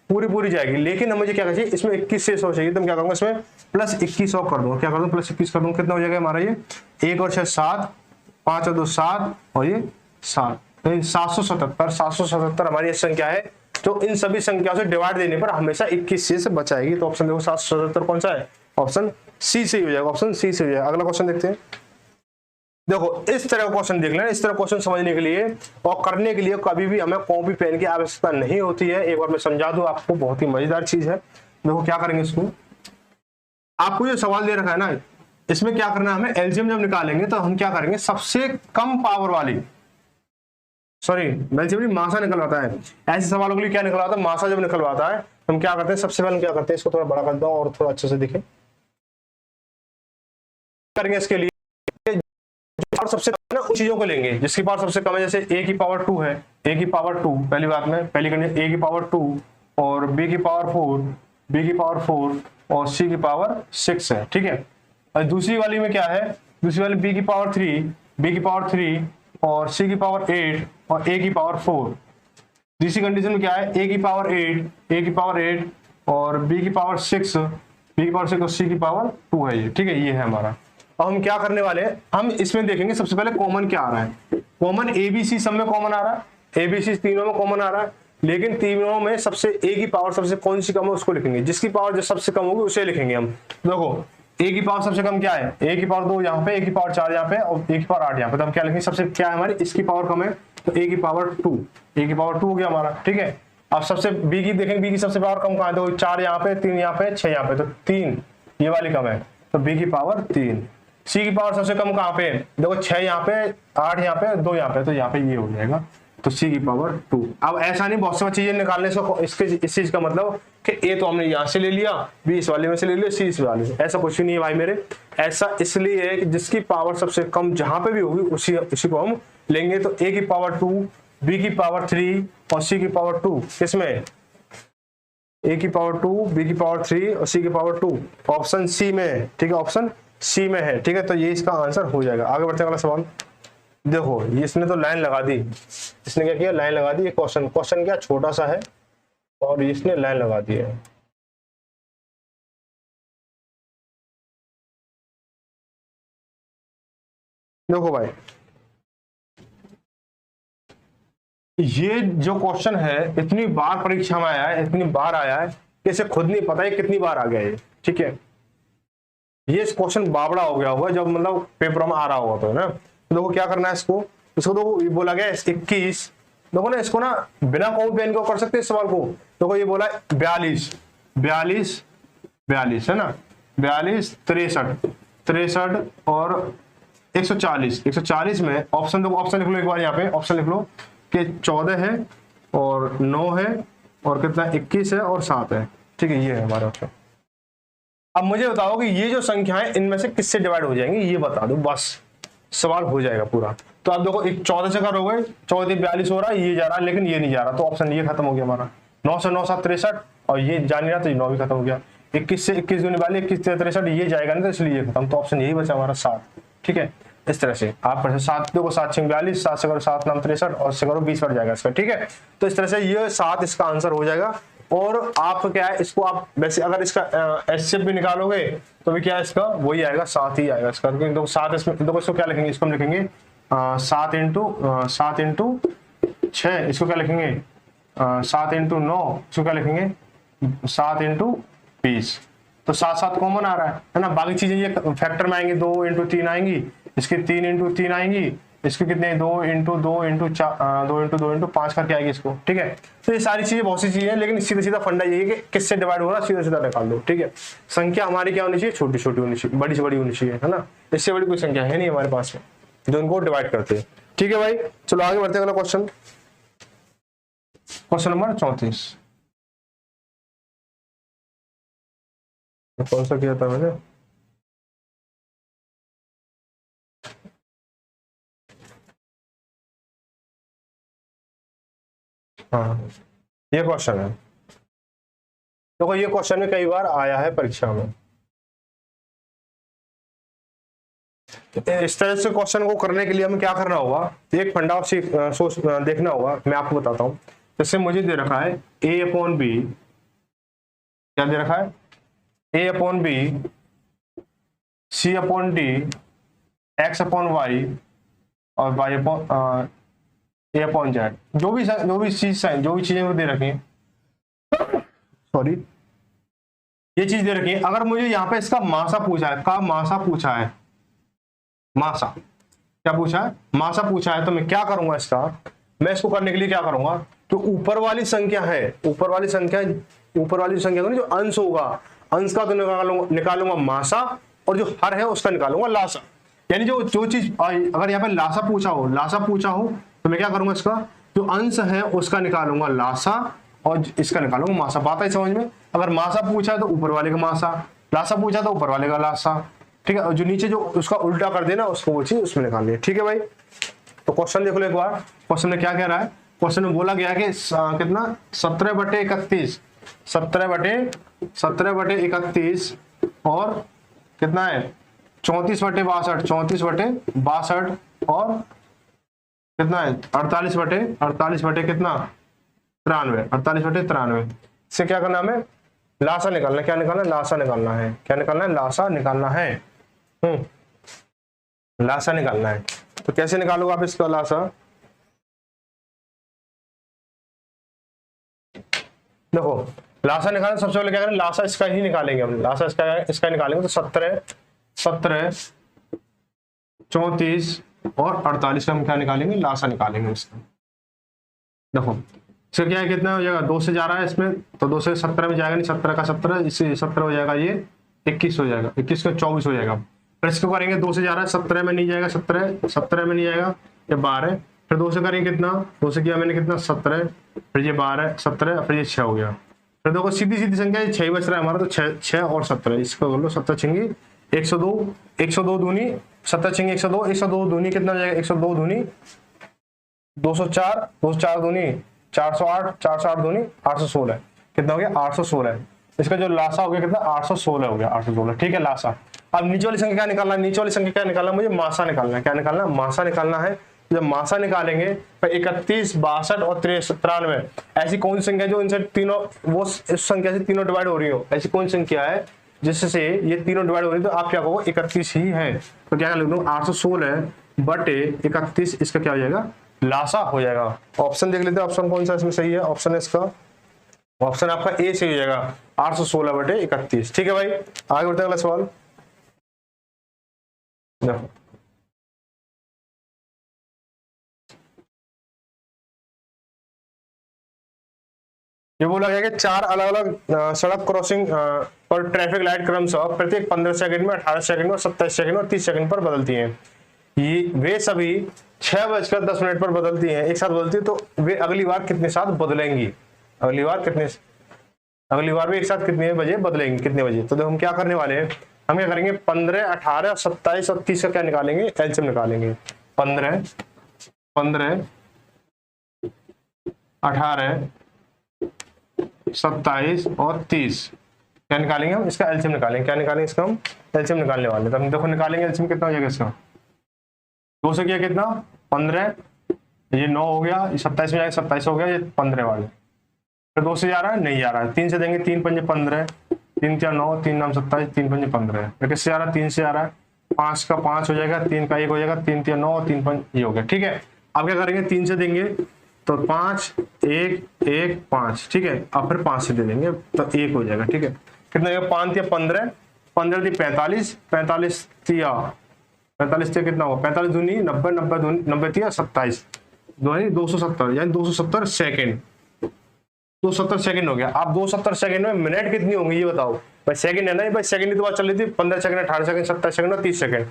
पूरी जाएगी। लेकिन मुझे क्या चाहिए? इसमें 21 शेष हो चाहिए, तो मैं क्या करूंगा? इसमें प्लस 21 और कर दूंगा। क्या कर दूं? प्लस 21 कर दूं। कितना हो जाएगा हमारा? ये 1 और 6 7, 5 और 2 7 और ये 7, तो 777 हमारी संख्या है जो इन सभी संख्याओं से डिवाइड देने पर हमेशा 21 से बचाएगी। तो ऑप्शन देखो 777 कौन सा है? ऑप्शन सी से ही हो जाएगा, ऑप्शन सी से हो जाएगा। अगला क्वेश्चन देखते हैं। देखो इस तरह का क्वेश्चन देख लेना। इस तरह क्वेश्चन समझने के लिए और करने के लिए कभी भी हमें कॉपी पेन की आवश्यकता नहीं होती है। एक बार मैं समझा दूं आपको, बहुत ही मजेदार चीज है। देखो क्या करेंगे, इसको आपको जो सवाल दे रखा है ना, इसमें क्या करना है? हमें एलसीएम जब निकालेंगे तो हम क्या करेंगे? सबसे कम पावर वाली, सॉरी एलसीएम मासा निकलवाता है। ऐसे सवालों के लिए क्या निकलवाता है? मासा जब निकलवाता है हम क्या करते हैं? सबसे पहले क्या करते हैं? इसको थोड़ा बड़ा कर दो और थोड़ा अच्छे से दिखे करेंगे। इसके लिए पावर सबसे कम है उन चीजों को लेंगे जिसकी पावर सबसे कम है। जैसे a की पावर 2 है, a की पावर 2, पहली बात में पहली कंडीशन a की पावर 2 और b की पावर 4, b की पावर 4 और c की पावर 6 है। ठीक है, और दूसरी वाली में क्या है? दूसरी वाली b की पावर 3, b की पावर 3 और c की पावर 8 और a की पावर 4। दूसरी कंडीशन में क्या है? a की पावर 8, a की पावर 8 और b की पावर 6, b की पावर 6 और c की पावर 2 है ये। ठीक है, ये है हमारा। अब हम क्या करने वाले हैं? हम इसमें देखेंगे सबसे पहले कॉमन क्या आ रहा है। कॉमन एबीसी सब में कॉमन आ रहा है, एबीसी तीनों में कॉमन आ रहा है। लेकिन तीनों में सबसे ए की पावर सबसे कौन सी कम है उसको लिखेंगे। जिसकी पावर जो सबसे कम होगी उसे लिखेंगे हम। देखो ए की पावर सबसे कम क्या है? ए की पावर 2 यहाँ पे, ए की पावर 4 यहाँ पे और ए की पावर 8 यहाँ पे। तो हम क्या लिखेंगे? सबसे क्या है हमारी? इसकी पावर कम है तो ए की पावर 2, ए की पावर 2 हो गया हमारा। ठीक है, अब सबसे बी की देखेंगे, बी की सबसे पावर कम कहाँ है? तो 4 यहाँ पे, 3 यहाँ पे, 6 यहाँ पे, तो 3 ये वाली कम है तो बी की पावर 3। सी की पावर सबसे कम कहाँ पे? देखो 6 यहाँ पे, 8 यहाँ पे, 2 यहाँ पे, तो यहाँ पे ये हो जाएगा तो सी की पावर 2। अब ऐसा नहीं बहुत सी चीजें निकालने से इसके इस चीज का मतलब कि ए तो हमने यहाँ से ले लिया, बी इस वाले में से ले लिया, सी इस वाले से। ऐसा कुछ भी नहीं है भाई मेरे। ऐसा इसलिए है कि जिसकी पावर सबसे कम जहां पे भी होगी उसी को हम लेंगे। तो ए की पावर 2, बी की पावर 3 और सी की पावर 2 किसमें? ए की पावर 2, बी की पावर 3 और सी की पावर 2 ऑप्शन सी में है। ठीक है, ऑप्शन सी में है। ठीक है, तो ये इसका आंसर हो जाएगा। आगे बढ़ते हैं अगला सवाल। देखो ये इसने तो लाइन लगा दी, इसने क्या किया? लाइन लगा दी। क्वेश्चन क्या छोटा सा है और इसने लाइन लगा दी है। देखो भाई ये जो क्वेश्चन है इतनी बार परीक्षा में आया है, इतनी बार आया है कि इसे खुद नहीं पता है कितनी बार आ गया ये। ठीक है, ये क्वेश्चन बावड़ा हो गया होगा जब मतलब पेपर में आ रहा होगा तो, है ना। देखो क्या करना है इसको तो बोला गया 21। देखो ना, इसको ना बिना कॉपी पेन को कर सकते हैं इस सवाल को। देखो ये बोला 42 है ना, 42 63 और 140 में ऑप्शन देखो, ऑप्शन लिख लो एक बार यहाँ पे। ऑप्शन लिख लो कि 14 है और 9 है और कितना 21 है और 7 है। ठीक है, ये है हमारा ऑप्शन। अब मुझे बताओ कि ये जो संख्याएं इनमें से किससे डिवाइड हो जाएंगी ये बता दो, बस सवाल हो जाएगा पूरा। तो आप देखो 14 से करोगे, 14 42 हो रहा है, ये जा रहा है लेकिन ये नहीं जा रहा, तो ऑप्शन ये खत्म हो गया हमारा। 9 से 9 7 63 और ये जा नहीं रहा तो 9 भी खत्म हो गया। 21 से 21 दूनी वाली 21 63 ये जाएगा नहीं तो इसलिए ये खत्म, तो ऑप्शन यही बचा हमारा 7। ठीक है, इस तरह से आप 7 दो को 7 6 42, 7 से करो 7 9 63 और से करो 20 बढ़ जाएगा इसका, ठीक है। तो इस तरह से ये 7 इसका आंसर हो जाएगा। और आप क्या है इसको आप वैसे अगर इसका एचसीएफ भी निकालोगे तो भी क्या है इसका वही आएगा, 7 ही आएगा इसका, क्योंकि देखो 7 इसमें देखो इसको क्या लिखेंगे, इसको हम लिखेंगे 7 इंटू 6, इसको क्या लिखेंगे 7 इंटू 9, इसको क्या लिखेंगे 7 इंटू 20। तो 7 7 कॉमन आ रहा है ना। बाकी चीजें ये फैक्टर में आएंगी, 2 इंटू 3 आएंगी, इसके 3 इंटू 3 आएंगी, इसके कितने 2 इंटू 2 इंटू 2 इंटू 5 करके आएगी इसको, ठीक है। तो ये सारी चीजें बहुत सी चीजें हैं, लेकिन सीधा सीधा फंडा यही है कि किससे डिवाइड हो रहा है सीधा सीधा निकाल दो, ठीक है। संख्या हमारी क्या होनी चाहिए, छोटी छोटी होनी चाहिए, बड़ी से बड़ी होनी चाहिए, है ना। इससे बड़ी कोई संख्या है नहीं हमारे पास में जो उनको डिवाइड करते हैं, ठीक है भाई। चलो आगे बढ़ते हैं, अगला क्वेश्चन, क्वेश्चन नंबर 34। कौन सा किया था मैंने, हाँ ये क्वेश्चन है। देखो ये क्वेश्चन में कई बार आया है परीक्षा में। इस तरह से क्वेश्चन को करने के लिए हमें क्या करना होगा, एक फंडा सोच देखना होगा। मैं आपको बताता हूँ, जैसे मुझे दे रखा है a/b, क्या दे रखा है a/b, c/d, x/y और a/z, जो भी चीजें दे रखी हैं, सॉरी ये चीज दे रखी है। अगर मुझे यहाँ पे इसका मासा पूछा है, मासा पूछा है, मासा क्या पूछा है, मासा पूछा है, तो मैं क्या करूंगा इसका, मैं इसको करने के लिए क्या करूंगा, तो ऊपर वाली संख्या को जो अंश होगा, अंश का तो निकालूंगा मासा, और जो हर है उसका निकालूंगा लासा। यानी जो चीज अगर यहाँ पे लासा पूछा हो तो मैं क्या करूंगा, इसका जो अंश है उसका निकालूंगा लासा और इसका निकालूंगा मासा। बात है समझ में। अगर मासा पूछा है तो ऊपर वाले का मासा, लासा पूछा तो ऊपर वाले का लासा, ठीक है। और जो नीचे जो उसका उल्टा कर देना उसको वो चीज उसमें निकालनी है, ठीक है भाई। तो क्वेश्चन देख लो एक बार, क्वेश्चन में क्या कह रहा है। क्वेश्चन में बोला गया है कि कितना 17/31, 17/31 और कितना है 34/62, 34/62 और कितना है 48/48 कितना 93, 48/93 से क्या करना हमें, लासा निकालना। क्या निकालना, लासा निकालना है। क्या निकालना है, लासा निकालना है। लासा निकालना है। तो कैसे निकालोगे आप इसका लासा, देखो लासा निकालना सबसे पहले क्या करें, लासा इसका ही निकालेंगे हम, लासा इसका निकालेंगे। तो 17 34 और 48 का हम क्या निकालेंगे, लासा निकालेंगे इसका। देखो इसका क्या है, कितना हो जाएगा, 2 से जा रहा है इसमें, तो 2 से 17 में जाएगा नहीं, 17 का 17, इससे 17 हो जाएगा, ये 21 हो जाएगा, 21 का 24 हो जाएगा। फिर इसको करेंगे 2 से जा रहा है, 17 में नहीं जाएगा, 17 में नहीं जाएगा, ये 12, फिर 2 से करेंगे कितना, 2 से किया मैंने कितना 17, फिर ये 12 17, फिर ये 6 हो गया। फिर देखो सीधी सीधी संख्या 6 बच रहा है हमारा, तो 6 और 17, इसको कर लो 17 छिंगी 102, 102 दूनी 17 छिंगी 102, 102 दूनी कितना हो जाएगा, 102 दूनी 204, 204 दूनी 408, 408 दूनी 816, कितना हो गया 816। इसका जो लासा हो गया कितना 816 हो गया, 816, ठीक है लासा। अब नीचे वाली संख्या क्या निकालना है, नीचे वाली संख्या क्या निकालना है, मुझे मासा निकालना है। क्या निकालना है, मासा निकालना है। जब मासा निकालेंगे तो 31, 62 और 93, ऐसी कौन सी संख्या जो इनसे तीनों, वो इस संख्या से तीनों डिवाइड हो रही हो, ऐसी कौन संख्या है जिससे ये तीनों डिवाइड हो रही है, तो आप क्या कहोगे 31 ही है। तो क्या लिख दूं 816/31, इसका क्या हो जाएगा, लासा हो जाएगा। ऑप्शन देख लेते हैं, ऑप्शन कौन सा इसमें सही है, ऑप्शन है इसका, ऑप्शन आपका ए सही हो जाएगा 816/31, ठीक है भाई। आगे बढ़ते हैं अगला सवाल। देखो ये बोला गया कि 4 अलग अलग सड़क क्रॉसिंग पर ट्रैफिक लाइट क्रमशः प्रत्येक 15 सेकंड में, 18 सेकंड में, 27 सेकंड और 30 सेकंड पर बदलती हैं। ये वे सभी 6:10 पर बदलती हैं, एक साथ बदलती है, तो वे अगली बार कितने साथ बदलेंगी, अगली बार भी एक साथ कितने बजे बदलेंगे, कितने बजे। तो हम क्या करने वाले हैं, हम क्या करेंगे 15, 18, 27 और 30 का क्या निकालेंगे, एलसीएम निकालेंगे। 15, 18, 27 और 30 क्या निकालेंगे हम, इसका एलसीएम निकालेंगे। क्या निकालेंगे, इसका हम एलसीएम निकालने वाले। तो हम देखो निकालेंगे एलसीएम कितना हो जाएगा इसका, 2 से किया कितना 15, ये 9 हो गया, 27 में जाएगा 27 हो गया, ये 15 वाले। फिर 2 से जा रहा है, नहीं जा रहा है। 3 से देंगे, 3 पंजे 15, 3 4 9, 3 नाम 27, 3 पंजे 15। फिर किससे आ रहा है, 3 से आ रहा है, 5 का 5 हो जाएगा, 3 का 1 हो जाएगा, 3 3 9, 3 5 ये हो गया। ठीक है, अब क्या करेंगे, 3 से देंगे तो 5 1 1 5, ठीक है। अब फिर 5 से दे देंगे तो 1 हो जाएगा। ठीक है, कितना हो गया, 5 या 15, 15 थी 45, 45 थिया 45 थिया कितना हुआ, 45 दूनी 90, 90 दूनी 90 थिया 27, 270, यानी 270 सेकेंड, 270 सेकंड हो गया। आप 270 सेकंड में मिनट कितनी होंगी ये बताओ भाई। सेकंड है ना भाई, सेकंड की तो बात चल रही थी, 15 सेकंड 18 सेकंड 27 सेकंड और 30 सेकंड।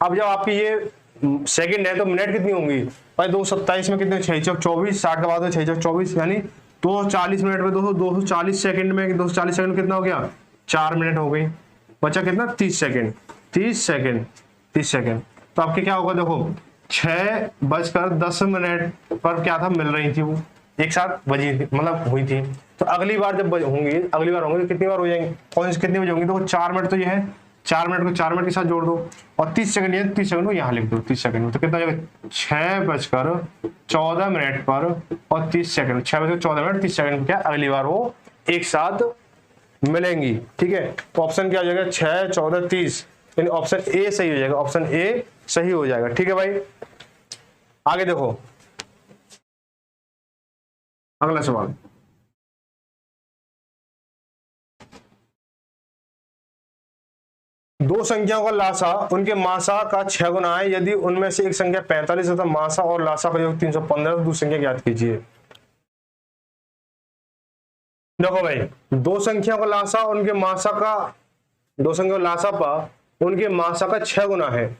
अब जब आपकी ये सेकंड है तो मिनट कितनी होंगी भाई, 227 में कितने 6 चौक 24, 60 के बाद 6 चौक 24, यानी 240 मिनट में 240 सेकंड में 240 सेकंड कितना हो गया, 4 मिनट हो गई। बचा कितना 30 सेकंड, 30 सेकंड 30 सेकंड। तो आपके क्या होगा, देखो 6:10 पर क्या था, मिल रही थी वो एक साथ बजी थी, मतलब हुई थी। तो अगली बार जब होंगी, अगली बार होंगे तो कितनी बार हो जाएंगे, कौन सी कितनी बजे होंगी, तो 4 मिनट तो ये है, 4 मिनट को 4 मिनट के साथ जोड़ दो और 30 सेकंड है, 30 सेकंड को यहाँ लिख दो 30 सेकंड में। तो कितना हो जाएगा, 6:14 पर और 30 सेकंड, 6:14 30 सेकंड क्या अगली बार वो एक साथ मिलेंगी। ठीक है, तो ऑप्शन क्या हो जाएगा, 6 14 30, यानी ऑप्शन ए सही हो जाएगा, ऑप्शन ए सही हो जाएगा। ठीक है भाई, आगे देखो अगला सवाल। दो संख्याओं का लासा उनके मासा का 6 गुना है, यदि उनमें से एक संख्या 45 तथा मासा और लासा का योग 315, तो दूसरी संख्या ज्ञात कीजिए। देखो भाई, दो संख्याओं का लासा उनके मासा का, दो संख्या लासा पर उनके मासा का 6 गुना है,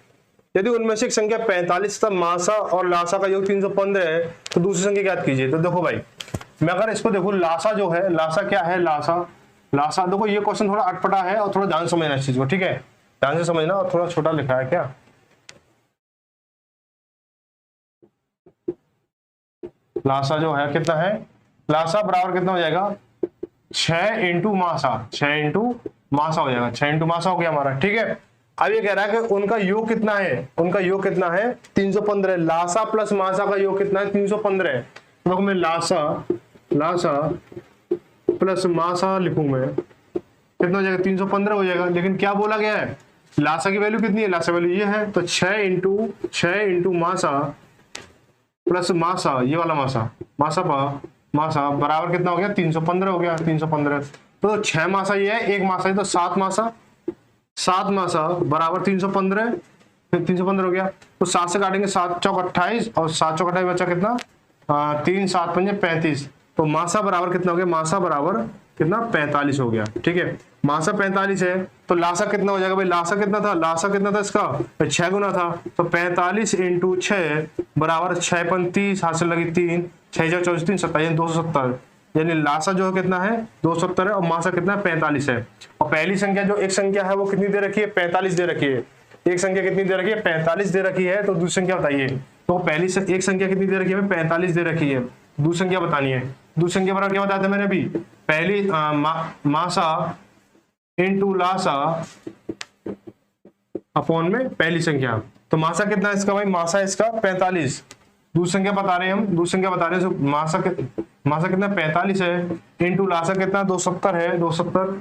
यदि उनमें से एक संख्या 45 तथा मासा और लासा का योग 315 है, तो दूसरी संख्या ज्ञात कीजिए। तो देखो भाई, मैं अगर इसको देखो, लासा जो है, लासा क्या है, लासा लासा देखो ये क्वेश्चन थोड़ा अटपटा है और थोड़ा ध्यान समझना इस चीज को। ठीक है, ध्यान से समझना, और थोड़ा छोटा लिखा है क्या, लासा जो है कितना है, लासा बराबर कितना हो जाएगा, 6 इंटू मासा, 6 इंटू मासा हो जाएगा, 6 इंटू मासा हो गया हमारा। ठीक है, अब ये कह रहा है कि उनका योग कितना है, उनका योग कितना है 315, लासा प्लस मासा का योग कितना है 315। तो देखो मैं लासा प्लस मासा लिखूं, मैं कितना हो जाएगा 315 हो जाएगा। लेकिन क्या बोला गया है, लासा की वैल्यू कितनी है, लासा वैल्यू ये है, तो 6 इंटू मासा प्लस मासा, ये वाला मासा, मासा पर मासा बराबर कितना हो गया 315 हो गया, 315। तो 6 मासा ये है, एक मासा है, तो 7 मासा बराबर 315, फिर 315 हो गया। तो 7 से काटेंगे, 7 चौक 28 और 7 चौक 28 बचा कितना, 3 7 5 35। तो मासा बराबर कितना हो गया, मासा बराबर कितना 45 हो गया। ठीक है, मासा 45 है, तो लासा कितना हो जाएगा भाई, लासा कितना था, लासा कितना था इसका 6 गुना था, तो 45 इंटू 6 बराबर 6 35, हाथ से लगी 3, 6 24 3 27, 270, यानी लासा जो है कितना है 270 है और मासा कितना है 45 है। और पहली संख्या जो एक संख्या है वो कितनी दे रखी है, 45 दे रखी है। एक संख्या कितनी दे रखी है, 45 दे रखी है, तो दूसरी संख्या बताइए। तो पहली एक संख्या कितनी दे रखी है, 45 दे रखी है, दूसरी संख्या बतानी है। दूसरी संख्या बराबर क्या बताया था मैंने अभी, पहली मासा इंटू लासा अपॉन में पहली संख्या। तो मासा कितना है इसका भाई, मासा इसका 45, दूसरी संख्या बता रहे हैं हम, दूसरी संख्या बता रहे हैं, तो मासा कितना 45 है, इंटू लासा कितना 270 है, 270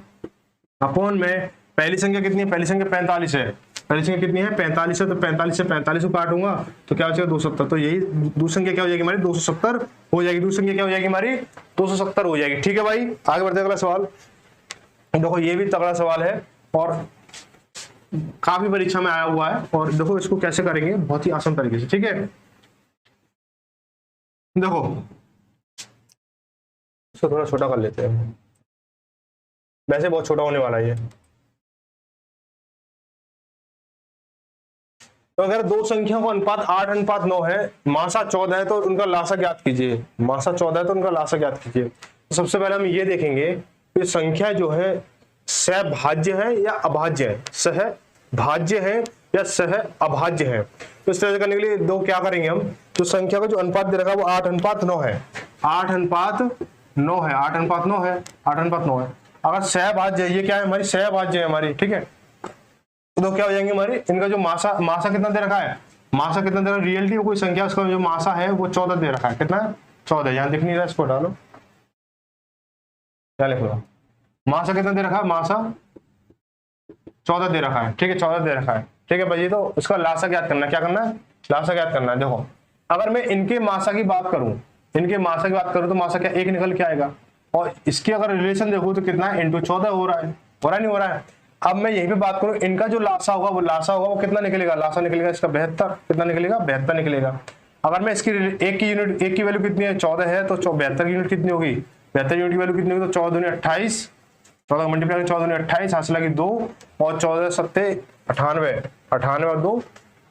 अपॉन में पहली संख्या कितनी है, पहली संख्या 45 है, पहली संख्या कितनी है 45 है, तो 45 से 45 को काटूंगा तो क्या हो जाएगा 270। तो यही दूसरी संख्या क्या हो जाएगी हमारी 270 हो जाएगी, दूसरी संख्या क्या हो जाएगी हमारी 270 हो जाएगी। ठीक है भाई, आगे बढ़ते अगला सवाल। देखो ये भी तगड़ा सवाल है और काफी परीक्षा में आया हुआ है, और देखो इसको कैसे करेंगे बहुत ही आसान तरीके से। ठीक है, देखो इसको थोड़ा छोटा कर लेते हैं, वैसे बहुत छोटा होने वाला है ये। तो अगर दो संख्याओं का अनुपात 8:9 है, मासा 14 है, तो उनका लासा ज्ञात कीजिए। मासा 14 है तो उनका लासा ज्ञात कीजिए। तो सबसे पहले हम ये देखेंगे कि संख्या जो है सहभाज्य है या अभाज्य है, सहभाज्य है या सह अभाज्य है। तो इस तरह से करने के लिए दो क्या करेंगे हम, तो संख्या का जो अनुपात दे रखा है वो 8:9 है, 8:9 है, 8:9 है, 8:9 है। अगर सहभाज्य है, ये क्या है हमारी सहभाज्य है हमारी। ठीक है, तो क्या हो जाएंगे हमारी, इनका जो मासा कितना दे रखा है मासा कितना दे रहा है, रियलिटी में कोई संख्या उसका जो मासा है वो 14 दे रखा है, कितना है 14, यहाँ दिख नहीं रहा, इसको डालो, क्या लिख लो, मासा कितना दे रखा है, मासा 14 दे रखा है, ठीक है 14 दे रखा है, ठीक है भाई। तो उसका लासा ज्ञात करना है, क्या करना है, लासा ज्ञात करना है। देखो अगर मैं इनके मासा की बात करूं, इनके मासा की बात करूं तो मासा क्या 1 निकल के आएगा, और इसकी अगर रिलेशन देखूं तो कितना है, इंटू 14 हो रहा है, नहीं हो रहा है। अब मैं यहीं पे बात करूं, इनका जो लासा होगा वो कितना निकलेगा, लासा निकलेगा इसका 72, कितना निकलेगा 72 निकलेगा। अगर मैं इसकी एक की यूनिट, एक की वैल्यू कितनी है 14 है, तो 72 की यूनिट कितनी होगी, 72 यूनिट की वैल्यू कितनी होगी, तो 14 दूनी 28, 14 मल्टीप्लाई 14 दूनी 28, हासिल की 2 और 14 सत्ते 98, 98 और 2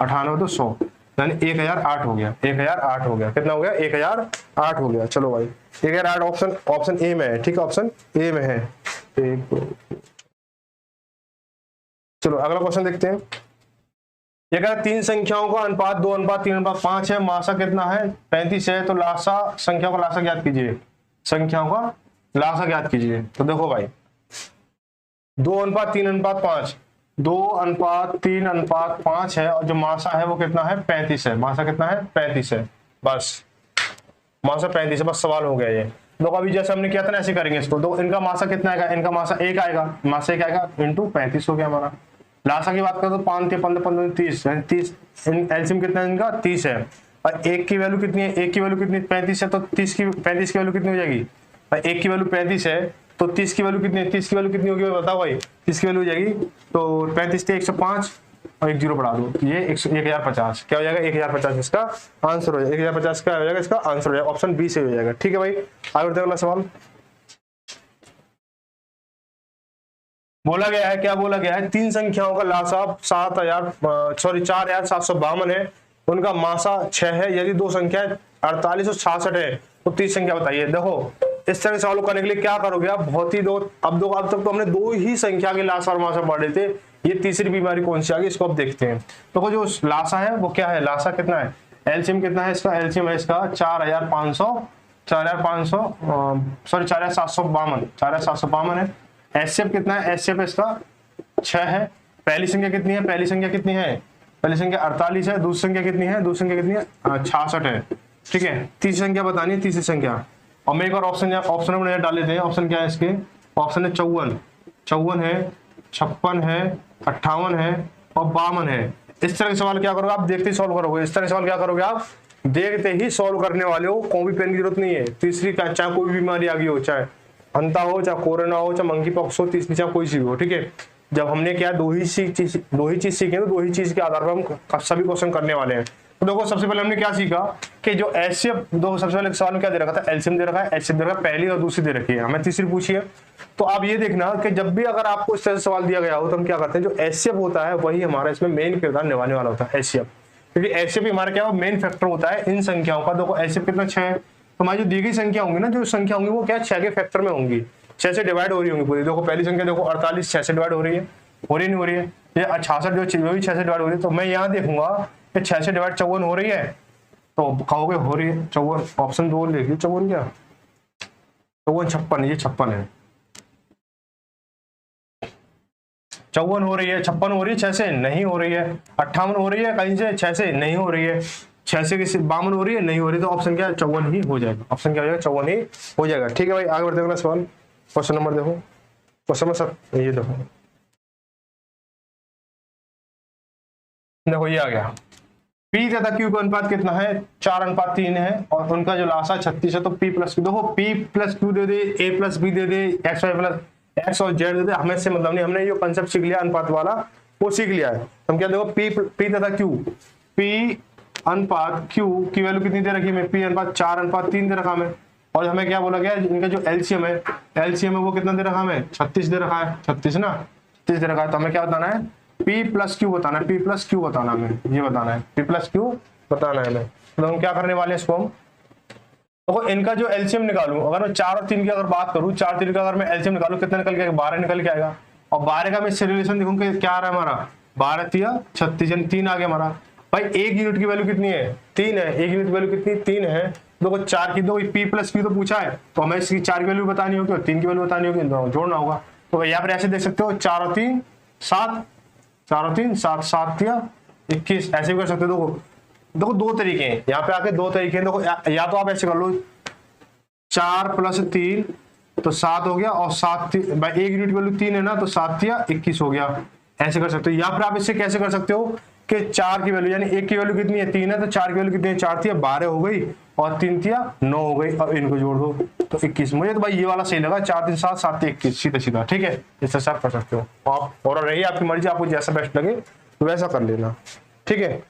98 तो 100, यानी 1008 हो गया, 1008 हो गया, कितना हो गया 1008 हो गया। चलो भाई 1008 ऑप्शन ए में है, ठीक है ऑप्शन ए में है। चलो अगला क्वेश्चन देखते हैं। ये कह रहा है 3 संख्याओं का अनुपात 2:3:5 है, मासा कितना है 35 है, तो लासा संख्याओं का लासा ज्ञात कीजिए, संख्याओं का लासा ज्ञात कीजिए। तो देखो भाई 2:3:5, 2:3:5 है, और जो मासा है वो कितना है 35 है, मासा कितना है 35 है, बस मासा 35 है, बस सवाल हो गया ये। देखो अभी जैसे हमने किया था ना ऐसे करेंगे इसको, तो इनका मासा कितना आएगा, इनका मासा 1 आएगा, मासा 1 आएगा इंटू 35 हो गया हमारा। लासा की बात करें तो 5 × 15 = 30, यानी 30 एलसीएम कितना है इनका 30 है, और 1 की वैल्यू कितनी है, 1 की वैल्यू कितनी 35 है, तो 35 की वैल्यू कितनी हो जाएगी, 1 की वैल्यू 35 है तो 30 की वैल्यू कितनी है, 30 की वैल्यू कितनी होगी बताओ भाई, 30 की वैल्यू हो जाएगी, तो 35 से 105 और 1 0 बढ़ा दो, ये 1050, क्या हो जाएगा 1050, इसका आंसर हो जाएगा 1050, क्या हो जाएगा इसका आंसर हो जाएगा, ऑप्शन बी से हो जाएगा। ठीक है भाई, आगे बढ़ते हैं अगला सवाल। बोला गया है, क्या बोला गया है, 3 संख्याओं का लासा 4752 है, उनका मासा 6 है, यदि 2 संख्या 48 और 66 है तो 30 संख्या बताइए। देखो इस तरह सवाल करने के लिए क्या करोगे आप, बहुत ही अब तक तो हमने 2 ही संख्या के लासा और मासा पढ़े थे, ये तीसरी बीमारी कौन सी आ गई इसको अब देखते हैं। तो जो लासा है वो क्या है, लासा कितना है, एलसीएम कितना है इसका, एलसीएम है इसका 4752 है। एचसीएफ कितना है, एचसीएफ इसका 6 है। पहली संख्या कितनी है, पहली संख्या कितनी है, पहली संख्या 48 है, दूसरी संख्या कितनी है, दूसरी संख्या कितनी है 66 है। ठीक है, तीसरी संख्या बतानी है, तीसरी संख्या, और मैं एक और ऑप्शन में डाल लेते हैं। ऑप्शन क्या है इसके, ऑप्शन है 54 है, 56 है, 58 है और 52 है। इस तरह के सवाल क्या करोगे आप, देखते ही सॉल्व करोगे। इस तरह के सवाल क्या करोगे आप, देखते ही सॉल्व करने वाले हो, कॉपी पेन की जरूरत नहीं है। तीसरी का चाहे कोई भी बीमारी आ गई हो, चाहे अंता हो, चाहे कोरोना हो, चाहे मंकी पॉक्स हो, तीसरी चाहे कोई सी भी हो। ठीक है, जब हमने क्या दो ही चीज सीखे तो 2 ही चीज के आधार पर हम सभी क्वेश्चन करने वाले हैं। तो देखो सबसे पहले हमने क्या सीखा कि जो एचसीएफ, दो सबसे पहले सवाल में क्या दे रखा था, एलसीएम दे रखा है, एचसीएफ दे रखा है, पहली और दूसरी दे रखी है, हमें तीसरी पूछी है। तो आप ये देखना कि जब भी अगर आपको इस तरह से सवाल दिया गया हो तो हम क्या करते हैं, जो एचसीएफ होता है वही हमारा इसमें मेन किरदार निभाने वाला होता है, एचसीएफ। क्योंकि एचसीएफ हमारा क्या मेन फैक्टर होता है इन संख्याओं का। देखो एचसीएफ कितना 6 है, तो हमारी जो दी गई संख्या होंगी ना, जो संख्या होंगी वो क्या 6 के फैक्टर में होंगी, 6 से डिवाइड हो रही होंगी पूरी। देखो पहली संख्या देखो 48 6 से डिवाइड हो रही है, नहीं हो रही है। ये 66 जो भी 6 से डिवाइड हो रही है, तो मैं यहाँ देखूंगा कि 6 से डिवाइड 54 हो रही है, तो कहोगे हो रही है 54, ऑप्शन 2 देखिए 54 क्या 54 56, ये 56 है, 54 हो रही है, 56 हो रही है, 6 से नहीं हो रही है, 58 हो रही है कहीं से 6 से नहीं हो रही है, 6 से 52 हो रही है, नहीं हो रही, तो ऑप्शन क्या है 54 ही हो जाएगा। ऑप्शन क्या हो जाएगा 54 ही हो जाएगा। ठीक है भाई, आगे बढ़ते हैं सवाल। क्वेश्चन नंबर देखो, क्वेश्चन नंबर 7, ये देखो ये आ गया, P तथा Q का अनुपात कितना है, 4:3 है, और उनका जो लासा 36 है। तो P प्लस Q, देखो P plus Q they they, A plus B they they, X और Z दे दे, हमें इससे मतलब नहीं, हमने जो कंसेप्ट सीख लिया अनुपात वाला वो सीख लिया है। हम क्या देखो P तथा Q, P अनुपात Q की वैल्यू कितनी दे रखी है, P अनुपात 4:3 दे रखा हमें, और हमें क्या बोला गया इनका जो एलसीएम है वो कितना दे रखा हमें 36 दे रखा है, 36 ना 36 दे रखा है। तो हमें क्या बताना है, P प्लस Q बताना है, P प्लस Q बताना हमें, ये बताना है P प्लस Q बताना है हमें। तो हम क्या करने वाले हैं इसको, तो इनका जो एलसीएम निकालूं, अगर मैं 4 और 3 की अगर बात करूं, 4 3 का अगर मैं एलसीएम निकालूं कितना निकल के 12 निकल के आएगा, और 12 का मैं इससे रिलेशन देखूंगा क्या आ रहा है हमारा 12 3 36, 3 आ गया हमारा। भाई 1 यूनिट की वैल्यू कितनी है 3 है, 1 यूनिट की वैल्यू कितनी 3 है, देखो 4 की, दो P प्लस Q तो पूछा है, तो हमें इसकी 4 की वैल्यू बतानी होगी और 3 की वैल्यू बतानी होगी, जोड़ना होगा। तो यहाँ पर ऐसे देख सकते हो 4 और 3 7, 4 और 3 7, 7 3 21, ऐसे भी कर सकते हो। देखो देखो दो तरीके हैं यहाँ पे आके, दो तरीके हैं। देखो या तो आप ऐसे कर लो 4 + 3 तो 7 हो गया, और 7 भाई 1 यूनिट वैल्यू 3 है ना, तो 7 या 21 हो गया, ऐसे कर सकते हो। या फिर आप इससे कैसे कर सकते हो कि 4 की वैल्यू, यानी 1 की वैल्यू कितनी है 3 है, तो 4 की वैल्यू कितनी है 4 थी, 12 हो गई, और 3 थी 9 हो गई, अब इनको जोड़ दो तो 21। मुझे तो भाई ये वाला सही लगा, 4 3 7 7 21 सीधा सीधा, ठीक है, इससे सब कर सकते हो आप, और रही आपकी मर्जी, आपको जैसा बेस्ट लगे तो वैसा कर लेना, ठीक है।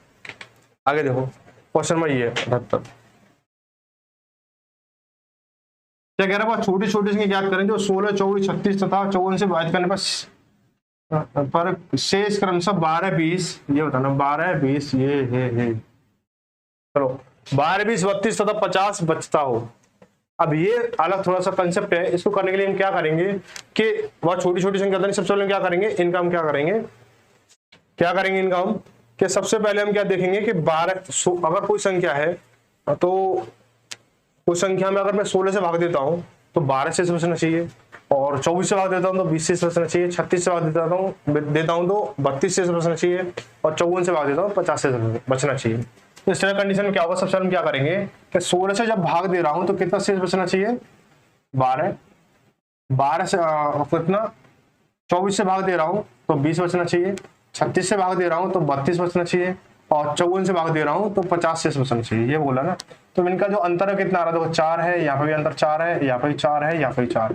आगे देखो क्वेश्चन में ये 78 क्या कह रहा है, छोटी छोटी संख्या ज्ञात करें जो 16 24 36 तथा 54 से विभाजित करने पर शेष क्रमशः 12 20, ये बताना 12 20 ये है चलो 12 20 32 तथा 50 बचता हो। अब ये अलग थोड़ा सा कंसेप्ट है, इसको करने के लिए हम क्या करेंगे कि वह छोटी छोटी संख्या सबसे पहले क्या करेंगे, इनका हम क्या करेंगे इनका हम कि सबसे पहले हम क्या देखेंगे कि 12 अगर कोई संख्या है तो उस संख्या में अगर मैं 16 से भाग देता हूं तो 12 से बचना चाहिए, और 24 से भाग देता हूं तो 20 से बचना चाहिए, 36 से भाग देता हूं तो 32 से बचना चाहिए, और 54 से भाग देता हूं 50 से बचना चाहिए। तो इस तरह कंडीशन में क्या होगा, सबसे हम क्या करेंगे कि 16 से जब भाग दे रहा हूं तो कितना शेष बचना चाहिए 12 से कितना 24 से भाग दे रहा हूं तो 20 बचना चाहिए, 36 से भाग दे रहा हूं तो 32 बचना चाहिए, और 54 से भाग दे रहा हूं तो 50 से बचना चाहिए, ये बोला ना। तो इनका जो अंतर है कितना आ रहा है, देखो 4 है, यहाँ पे भी अंतर 4 है, यहाँ पे भी 4 है, यहाँ पे भी 4,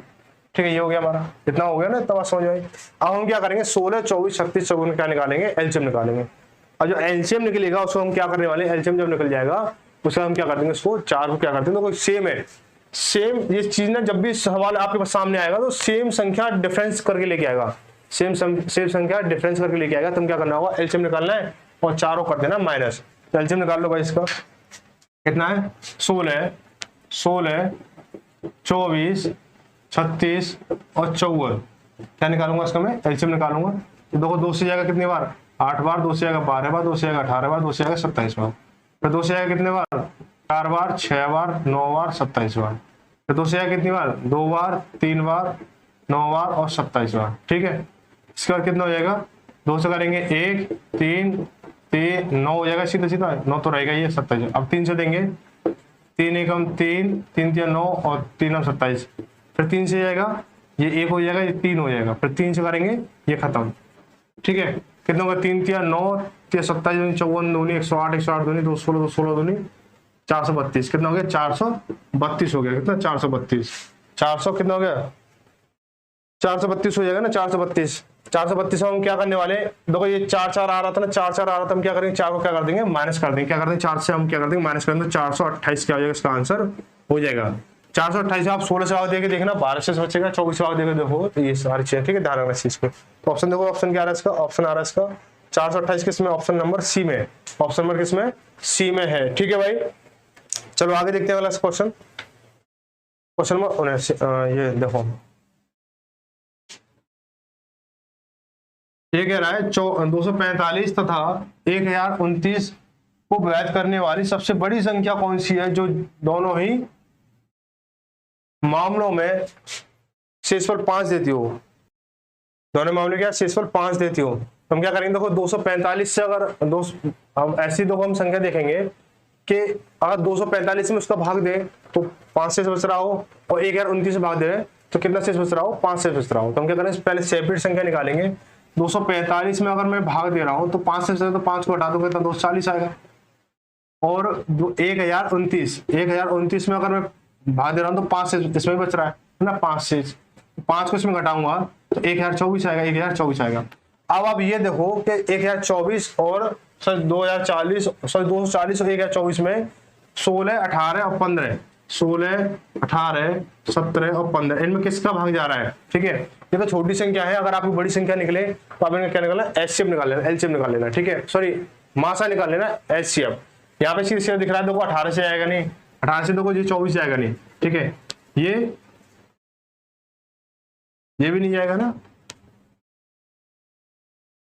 ठीक है, ये हो गया हमारा, इतना हो गया ना, इतना बात समझ में आई। अब हम क्या करेंगे 16 24 36 54 क्या निकालेंगे, एलसीएम निकालेंगे, और जो एलसीएम निकलेगा उसको हम क्या करने वाले हैं, एलसीएम जब निकल जाएगा उसका हम क्या कर देंगे, उसको 4 को क्या करते हैं, तो सेम है, सेम ये चीज ना, जब भी सवाल आपके पास सामने आएगा तो सेम संख्या डिफरेंस करके लेके आएगा, सेम संख्या डिफरेंस करके लेके आएगा, तुम क्या करना होगा एलसीएम निकालना है और 4 कर देना माइनस, तो एलसीएम निकाल लो भाई, इसका कितना है 16 24 36 और 54, क्या निकालूंगा इसका मैं एलसीएम निकालूंगा, तो देखो 2 से जाएगा कितनी बार 8 बार, 2 से जाएगा 12 बार, 2 से जाएगा 18 बार, 2 से जाएगा 27 बार, फिर 2 से जाएगा कितने बार 4 बार 6 बार 9 बार 27 बार, फिर 2 से जाएगा कितनी बार 2 बार 3 बार 9 बार और 27 बार, ठीक है। इसके बाद कितना हो जाएगा 2 से करेंगे 1 3 3 9 हो जाएगा, सीधा सीधा 9 तो रहेगा ये 27। अब 3 से देंगे 3 1 हम 3 3 3 9 और 3 हम 27, फिर 3 से जाएगा ये 1 हो जाएगा, ये 3 हो जाएगा, फिर 3 से करेंगे ये खत्म, ठीक है। कितना होगा 3 3 9 3 27 54 दूनी 108 108 दूनी 216 216 दूनी 432, कितना हो गया 432 हो गया, कितना 432 400 कितना हो गया 432 हो जाएगा ना, 432 हम क्या करने वाले, देखो ये 4 4 आ रहा था ना, 4 4 आ रहा था, हम क्या करेंगे 4 को क्या कर देंगे माइनस कर देंगे, क्या कर देंगे 4 से हम क्या कर देंगे माइनस कर देंगे, 428 क्या हो जाएगा, इसका आंसर हो जाएगा 428। आप 16 से भाग देके देखना 12 से बचेगा, 24 से भाग देके देखो ये सारी चीजें, ठीक है, ध्यान रखना इस चीज को। तो ऑप्शन देखो, ऑप्शन क्या आ रहा है इसका, ऑप्शन आ रहा है इसका 428 किसमें, ऑप्शन नंबर सी में, ऑप्शन नंबर किसमें सी में है, ठीक है भाई। चलो आगे देखते हैं वाला क्वेश्चन, क्वेश्चन नंबर ये देखो ये कह रहा है 245 तथा 1029 को विभाजित करने वाली सबसे बड़ी संख्या कौन सी है जो दोनों ही मामलों में शेषफल 5 देती हो, दोनों मामले क्या शेषफल 5 देती हो। तो हम क्या करेंगे, देखो 245 से अगर हम ऐसी देखो हम संख्या देखेंगे कि अगर 245 में उसका भाग दे तो 5 से बच रहा हो, और 1029 से भाग दे तो कितना शेष बच रहा हो 5 से बच रहा हो। तो हम क्या करेंगे पहले सेपरेट संख्या निकालेंगे, 245 में अगर मैं भाग दे रहा हूं तो 5 से तो 5 को हटा दूंगा तो 240 आएगा, और 1029 में अगर मैं भाग दे रहा हूं तो 5 से इसमें बच रहा है ना, 5 से 5 को इसमें घटाऊंगा तो 1024 आएगा, 1024 आएगा। अब आप ये देखो कि 1024 और 2040 240 और 1024 में 16 18 और 15 16 18 17 और 15 इनमें किसका भाग जा रहा है, ठीक है। ये तो छोटी संख्या है, अगर आपकी बड़ी संख्या निकले तो आप इनका क्या निकालना, एचसीएफ निकाल लेना, एलसीएम निकाल लेना, ठीक है, सॉरी मासा निकाल लेना एचसीएफ। यहाँ पे सीधे दिख रहा है देखो 18 से आएगा नहीं, 18 से देखो ये 24 से आएगा नहीं, ठीक है, ये भी नहीं जाएगा ना,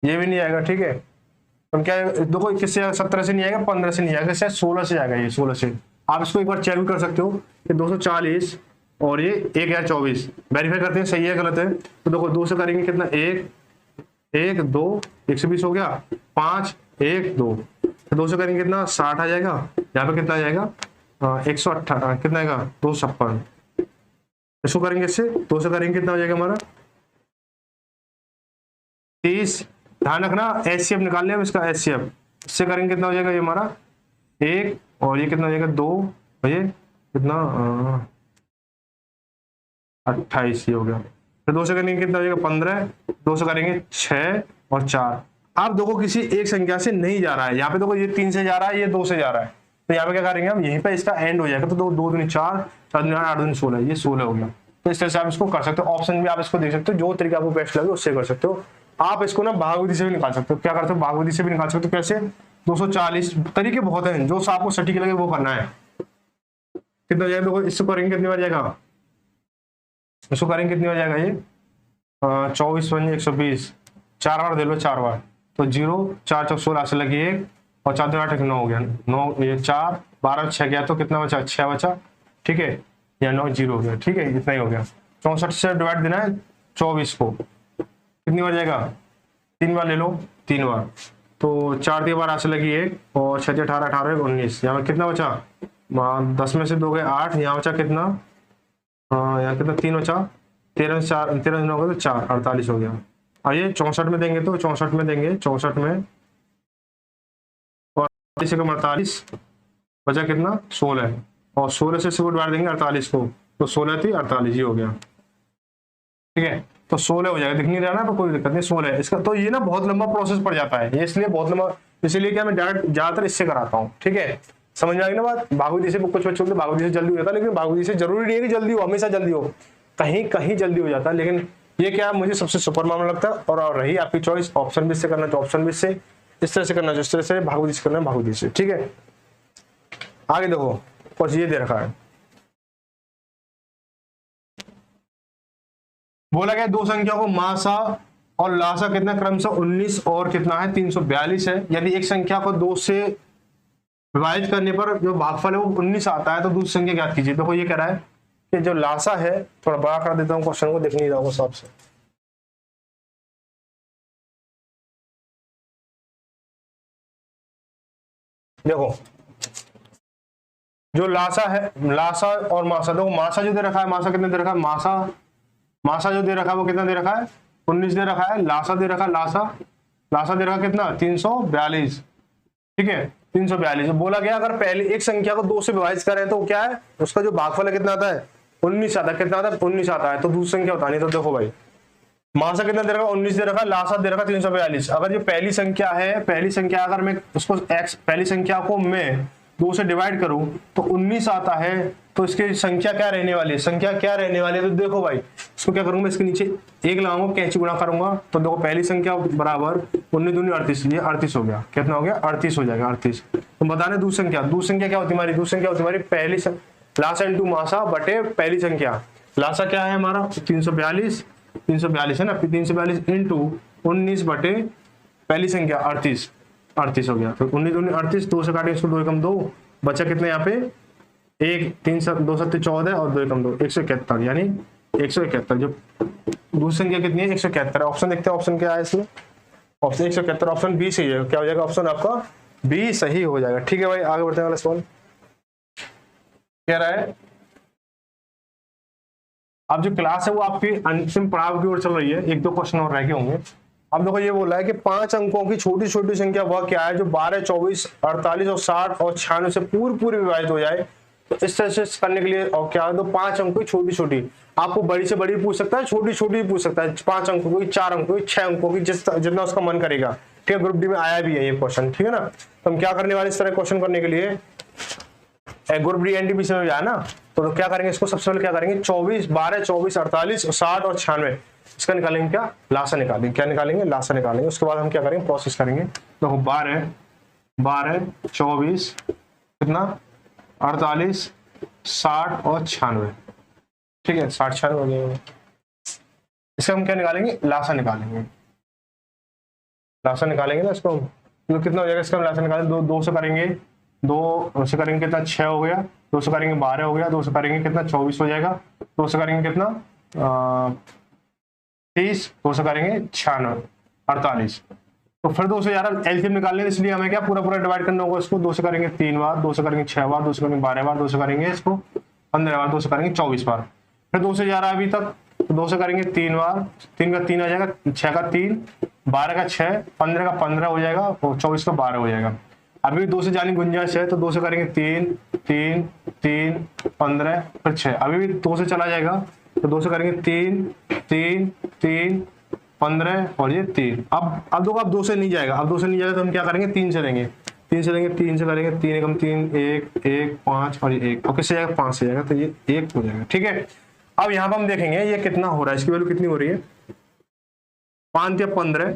ये भी नहीं आएगा, ठीक है। तो क्या देखो किससे 17 से नहीं आएगा, 15 से नहीं आएगा, 16 से आएगा, ये 16 से। आप इसको एक बार चेक भी कर सकते हो कि 240 और ये 1024 वेरीफाई करते हैं सही है गलत है। तो देखो 2 से करेंगे कितना 1 1 2 120 हो गया, 5 1 2 तो 2 से करेंगे कितना 60 आ जाएगा, यहाँ पे कितना आ जाएगा 118 कितना आएगा 256। इसको करेंगे इससे 2 से करेंगे कितना हो जाएगा हमारा 30। ध्यान रखना एचसीएफ निकाल लिया इसका, एचसीएफ इससे करेंगे कितना हो जाएगा ये हमारा 1 और ये कितना हो जाएगा 2 और ये कितना 28 ये हो गया। फिर 2 से करेंगे कितना हो जाएगा 15, 2 से करेंगे 6 और 4। आप देखो किसी एक संख्या से नहीं जा रहा है, यहाँ पे देखो ये 3 से जा रहा है, ये 2 से जा रहा है, तो यहाँ पे क्या करेंगे हम यहीं पे इसका एंड हो जाएगा। तो 2 2 दूनी 4, 4 दूनी 8, 8 दूनी 16, ये 16 हो गया। तो इस तरह से आप इसको कर सकते हो। ऑप्शन भी आप इसको देख सकते हो, जो तरीका आपको बेस्ट लगे उससे कर सकते हो। आप इसको ना भागवती से भी निकाल सकते हो। क्या करते हो भागवती से भी निकाल सकते हो। कैसे 240 तरीके बहुत हैं, जो आपको सटीक लगे वो करना है। कितना हो जाएगा देखो, इसको करेंगे कितनी बार जाएगा, इसको करेंगे कितनी बार जाएगा ये 24 बन 120, 4 बार दे लो 4 बार, तो 0 4 चौक 16 से लगी 1 और 4 2 8 9 हो गया 9, ये 4 12 6 गया तो कितना बचा 6 बचा, ठीक है, या 9 0 हो गया, ठीक है, इतना ही हो गया। 64 से डिवाइड देना है 24 को, कितनी बार जाएगा 3 बार ले लो 3 बार, तो 4 3 बार से लगी 1 और 6 18 18 19, यहाँ कितना बचा 10 में से 2 गए 8, यहाँ बचा कितना यहाँ कितना 3 बचा 13 4 13 9 गए तो 4 48 हो गया। और ये 64 में देंगे तो 64 में देंगे 64 में और 48 बचा कितना 16 और 16 से इसको डिवाइड देंगे 48 को, तो 16 थी 48 ही हो गया, ठीक है। तो 16 हो जाएगा, दिख नहीं रहा ना तो कोई दिक्कत नहीं 16 है इसका। तो ये ना बहुत लंबा प्रोसेस पड़ जाता है, ये इसलिए बहुत लंबा, इसलिए क्या मैं डायरेक्ट ज्यादातर इससे कराता हूँ, ठीक है। समझ में आई ना बात। भागवती से कुछ बच्चों को भागवती से जल्दी हो जाता है, लेकिन भागवती से जरूरी नहीं है कि जल्दी हो, हमेशा जल्दी हो, कहीं कहीं जल्दी हो जाता है। लेकिन ये क्या मुझे सबसे सुपर मामला लगता है। और रही आपकी चॉइस, ऑप्शन भी से करना तो ऑप्शन भी से, इस तरह से करना जिस तरह से, भागवती से करना भागवती से, ठीक है। आगे देखो कुछ ये दे रखा है, बोला गया दो संख्याओं को मासा और लासा कितना क्रमशः 19 और कितना है 342 है। यदि एक संख्या को 2 से विभाजित करने पर जो भागफल है वो 19 आता है तो दूसरी संख्या ज्ञात कीजिए। देखो ये कह रहा है कि जो लासा है, थोड़ा बड़ा कर देता हूँ क्वेश्चन को, दिख नहीं रहा हिसाब से, देखो जो लासा है, लासा और मासा, देखो मासा जो दे रखा है, मासा कितना दे रखा है, मासा जो दे रखा है वो कितना दे रखा है 19 दे रखा है। लासा दे रखा है, लासा दे रखा कितना 342, ठीक है 342। बोला गया अगर पहले एक संख्या को 2 से विभाजित करें तो क्या है उसका जो भागफल है कितना आता है 19 आता है, कितना आता है 19 आता है, तो दूसरी संख्या बतानी। तो देखो भाई मासा कितना दे रखा 19 दे रखा, लासा दे रखा 342। अगर जो पहली संख्या है, पहली संख्या अगर मैं उसको x पहली संख्या को मैं 2 से डिवाइड करूं तो 19 आता है, तो इसकी संख्या क्या रहने वाली है, संख्या क्या रहने वाली है। तो देखो भाई इसको क्या करूंगा, इसके नीचे 1 लगाऊंगा, कैंची गुणा करूंगा, तो देखो पहली संख्या बराबर 19 दूनी 38, ये 38 हो गया, कितना हो गया 38 हो जाएगा 38। तो बताने दूसरी संख्या क्या होती है हमारी, दूसरी संख्या होती है हमारी पहली लासा इंटू मासा बटे पहली संख्या। लासा क्या है हमारा 342 है ना, 342 इंटू 19 बटे पहली संख्या 38 हो गया। तो 19 दूनी 38, 2 से काटे इसको 2 एकम 2, बचा कितने यहाँ पे 1 3 2 7 14 और 2 एकम 2 171, यानी 171। जो दूसरी संख्या कितनी है 171। ऑप्शन देखते हैं, ऑप्शन क्या है इसमें, ऑप्शन 171, ऑप्शन बी सही है। क्या हो जाएगा ऑप्शन आपका बी सही हो जाएगा, ठीक है भाई। आगे बढ़ते हैं वाला सवाल कह रहा है, अब जो क्लास है वो आपकी अंतिम पड़ाव की ओर चल रही है, 1-2 क्वेश्चन और रह गए होंगे। अब देखो ये बोला है कि 5 अंकों की छोटी छोटी संख्या वह क्या है जो 12 24 48 और 60 और 96 से पूरी विभाजित हो जाए। तो इस तरह से करने के लिए और क्या है, तो 5 अंकों की छोटी छोटी, आपको बड़ी से बड़ी पूछ सकता है, छोटी छोटी पूछ सकता है, 5 अंकों की, 4 अंकों की, 6 अंकों की, जितना उसका मन करेगा, ठीक है। ग्रुप डी में आया भी है ये क्वेश्चन, ठीक है ना। तो हम क्या करने वाले इस तरह क्वेश्चन करने के लिए, ग्रुप डी एनटीपीसी में आया ना, तो क्या करेंगे इसको, सबसे पहले क्या करेंगे 24 12 24 48 60 और 96, इसका निकालेंगे क्या लासा निकालेंगे, क्या निकालेंगे लासा निकालेंगे। उसके बाद हम क्या करेंगे प्रोसेस करेंगे। देखो 12 24 कितना 48 60 और 96, ठीक है 60 96 हो गए। इसका हम क्या निकालेंगे लासा निकालेंगे, लासा निकालेंगे ना इसको, तो कितना हो जाएगा इसका लासा निकालेंगे। 2 से करेंगे, 2 से करेंगे कितना 6 हो गया, 2 से करेंगे 12 हो गया, 2 से करेंगे कितना 24 हो जाएगा, 2 से करेंगे कितना 30, 2 से करेंगे 96 48। तो फिर 2 से 11 एलसीएम निकालने, इसलिए हमें क्या पूरा पूरा डिवाइड करना होगा इसको। 2 से करेंगे 3 बार, 2 से करेंगे 6 बार, 2 से करेंगे 12 बार, 2 से करेंगे इसको 15 बार, 2 से करेंगे 24 बार। फिर 2 से 11 अभी तक, तो 2 से करेंगे 3 बार, 3 का 3 आ जाएगा, 6 का 3, 12 का 6, 15 का 15 हो जाएगा और 24 का 12 हो जाएगा। अभी 2 से जाने की गुंजाइश है, तो 2 से करेंगे 3 3 3 15 फिर 6, अभी भी 2 से चला जाएगा, तो 2 से करेंगे 3 3 3 15 और ये 3। अब देखो, अब 2 से नहीं जाएगा, अब 2 से नहीं जाएगा तो हम क्या करेंगे, 3 से लेंगे, 3 से लेंगे, 3 से करेंगे, 3 एकम 3 1 1 5 और ये 1, और किससे जाएगा 5 से जाएगा, तो ये 1 हो जाएगा। ठीक है, अब यहाँ पर हम देखेंगे ये कितना हो रहा है, इसकी वैल्यू कितनी हो रही है। 5 या 15,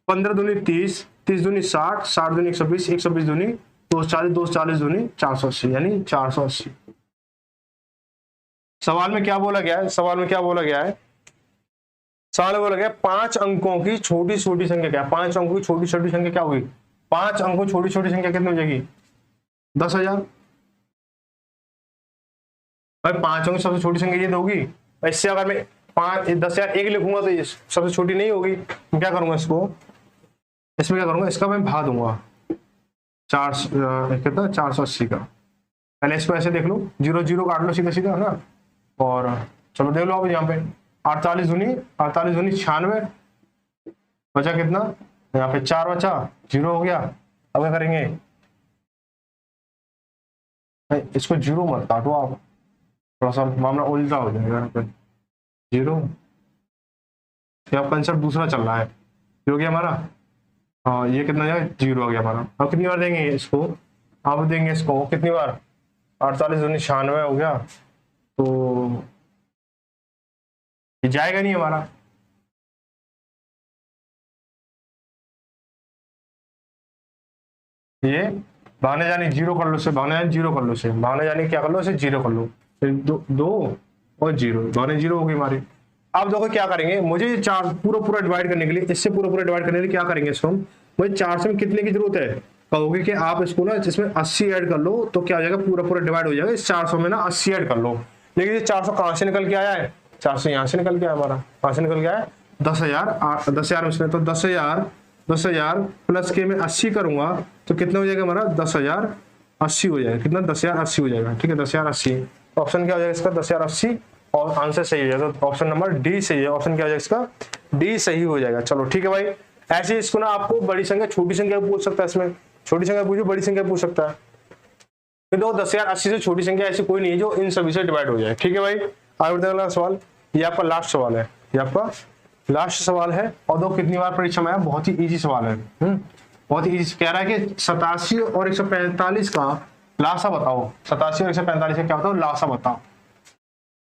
15 दूनी 30, 30 दूनी 60, 60 दूनी 120, 120 दूनी 240, 240 दूनी 480, यानी 480। सवाल में क्या बोला गया है, सवाल में क्या बोला गया है, सवाल में बोला गया 5 अंकों की छोटी छोटी संख्या क्या है। 5 अंकों की छोटी छोटी संख्या क्या होगी, 5 अंकों छोटी छोटी संख्या कितनी हो जाएगी, 10,000। भाई 5 अंकों सबसे छोटी संख्या ये तो होगी। इससे अगर मैं 10,001 लिखूंगा तो ये सबसे छोटी नहीं होगी। मैं क्या करूंगा, इसको इसमें क्या करूंगा, इसका मैं भाग दूंगा 480 का। पहले इसको ऐसे देख लो, 0 0 काट लो सीधा सीधा, है ना। और चलो देख लो अब यहाँ पे 48 दूनी 96, बचा कितना, यहाँ पे 4 बचा, 0 हो गया। अब क्या करेंगे, इसको 0 मत काटो आप, थोड़ा सा मामला उल्टा हो जाएगा। यहाँ पे 0, अब कंसेप्ट दूसरा चल रहा है, हो गया हमारा। हाँ, ये कितना जाएगा, 0 हो गया हमारा। अब कितनी बार देंगे इसको, अब देंगे इसको कितनी बार, 48 दूनी 96 हो गया, तो ये जाएगा नहीं हमारा। ये भागने जाने 0 कर लो, से भागने जाने 0 कर लो, से भागने जाने क्या कर लो, इसे 0 कर लो, फिर 2 और 0, भागने 0 हो गई हमारी। अब देखो क्या करेंगे, मुझे ये 4 पूरा डिवाइड करने के लिए, इससे पूरा डिवाइड करने के लिए क्या करेंगे इसको हम, मुझे 4 में कितने की जरूरत है, कहोगे कि आप इसको ना इसमें 80 ऐड कर लो तो क्या हो जाएगा, पूरा डिवाइड हो जाएगा। इस 400 में ना 80 ऐड कर लो। लेकिन ये 400 कहां से निकल के आया है, 400 यहाँ से निकल के आया हमारा, कहां से निकल गया है, 10,000 में, तो 10,000 प्लस के में 80 करूंगा तो कितना हो जाएगा हमारा, 10,080 हो जाएगा। कितना, 10,080 हो जाएगा। ठीक है, 10,080। ऑप्शन क्या हो जाएगा इसका, 10,080, और आंसर सही हो जाएगा। तो ऑप्शन नंबर डी सही है। ऑप्शन क्या हो जाएगा इसका, डी सही हो जाएगा। चलो ठीक है भाई, ऐसे इसको ना आपको बड़ी संख्या छोटी संख्या पूछ सकता है, इसमें छोटी संख्या पूछो, बड़ी संख्या पूछ सकता है। तो 10,080 से छोटी संख्या ऐसी कोई नहीं है जो इन सभी से डिवाइड हो जाए। ठीक है भाई, आगे बढ़ते हैं अगला सवाल। ये आपका लास्ट सवाल है, ये आपका लास्ट सवाल है, और दो कितनी बार परीक्षा में आया, बहुत ही इजी सवाल है। बहुत ही इजी। कह रहा है कि 87 और 145 का लासा बताओ। 87 और 145 का क्या बताओ, लासा बताओ।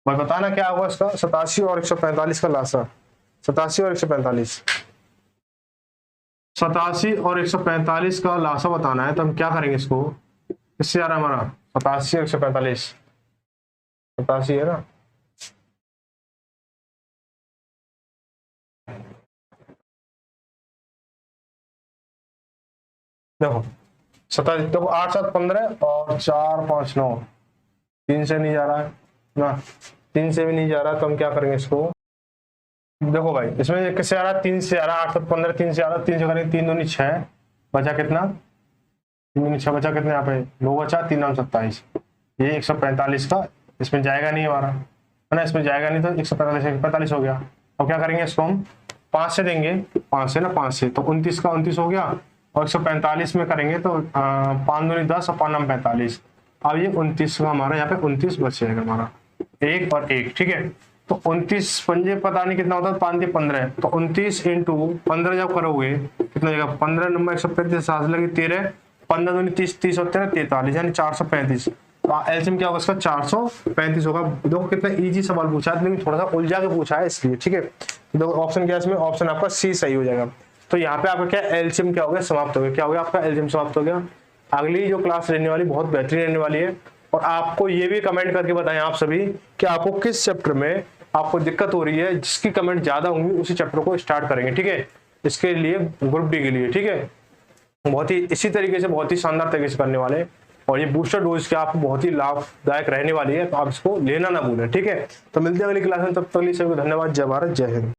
भाई बताना क्या होगा इसका, 87 और 145 का लासा। 87 और 145, 87 और 145 का लासा बताना है, तो हम क्या करेंगे इसको, किससे आ रहा है हमारा, 87 और 145, 87 है ना, देखो 27, देखो 8 7 15 और 4 5 9, 3 से नहीं जा रहा है ना, 3 से भी नहीं जा रहा, तो हम क्या करेंगे इसको, देखो भाई इसमें किससे आ रहा है, 3 से आ रहा है, 8 7 15 3 से आ रहा है, 3 से करेंगे 3 दूनी 6, बचा कितना, 3 दूनी 6, बचा कितना यहाँ पे 9 बचा, 3 9 27, ये 145 का इसमें जाएगा नहीं हमारा, है ना, इसमें जाएगा नहीं, तो 145 हो गया। अब क्या करेंगे इसको हम 5 से देंगे, 5 से ना, 5 से तो 29 का 29 हो गया, और 145 में करेंगे तो 5 दूनी 10 और 5 9 45। अब ये 29 का हमारा यहाँ पे 29 बच जाएगा हमारा, 1 और 1। ठीक है, तो 29 पंजे पता नहीं कितना होता है, 5 से 15, तो 29 इंटू 15 जब करोगे कितना जाएगा, 15 नंबर 135 7 लगी 13, 15 दूनी 30, 30 और 13 43, यानी 435। तो एलसीएम क्या होगा इसका, 435 होगा। देखो कितना इजी सवाल पूछा है, लेकिन थोड़ा सा उलझा के पूछा है इसलिए। ठीक है, तो देखो ऑप्शन क्या है इसमें, ऑप्शन आपका सी सही हो जाएगा। तो यहाँ पे आपका क्या एलसीएम क्या हो गया, समाप्त हो गया। क्या हो गया आपका, एलसीएम समाप्त हो गया। अगली जो क्लास रहने वाली बहुत बेहतरीन रहने वाली है, और आपको ये भी कमेंट करके बताएं आप सभी कि आपको किस चैप्टर में आपको दिक्कत हो रही है। जिसकी कमेंट ज्यादा होंगी उसी चैप्टर को स्टार्ट करेंगे। ठीक है, इसके लिए ग्रुप डी के लिए। ठीक है, बहुत ही इसी तरीके से बहुत ही शानदार तरीके से करने वाले, और ये बूस्टर डोज के आपको बहुत ही लाभदायक रहने वाली है, तो आप इसको लेना ना भूलें। ठीक है, तो मिलते हैं अगली क्लास में, तब तक के लिए सभी को धन्यवाद। जय भारत, जय हिंद।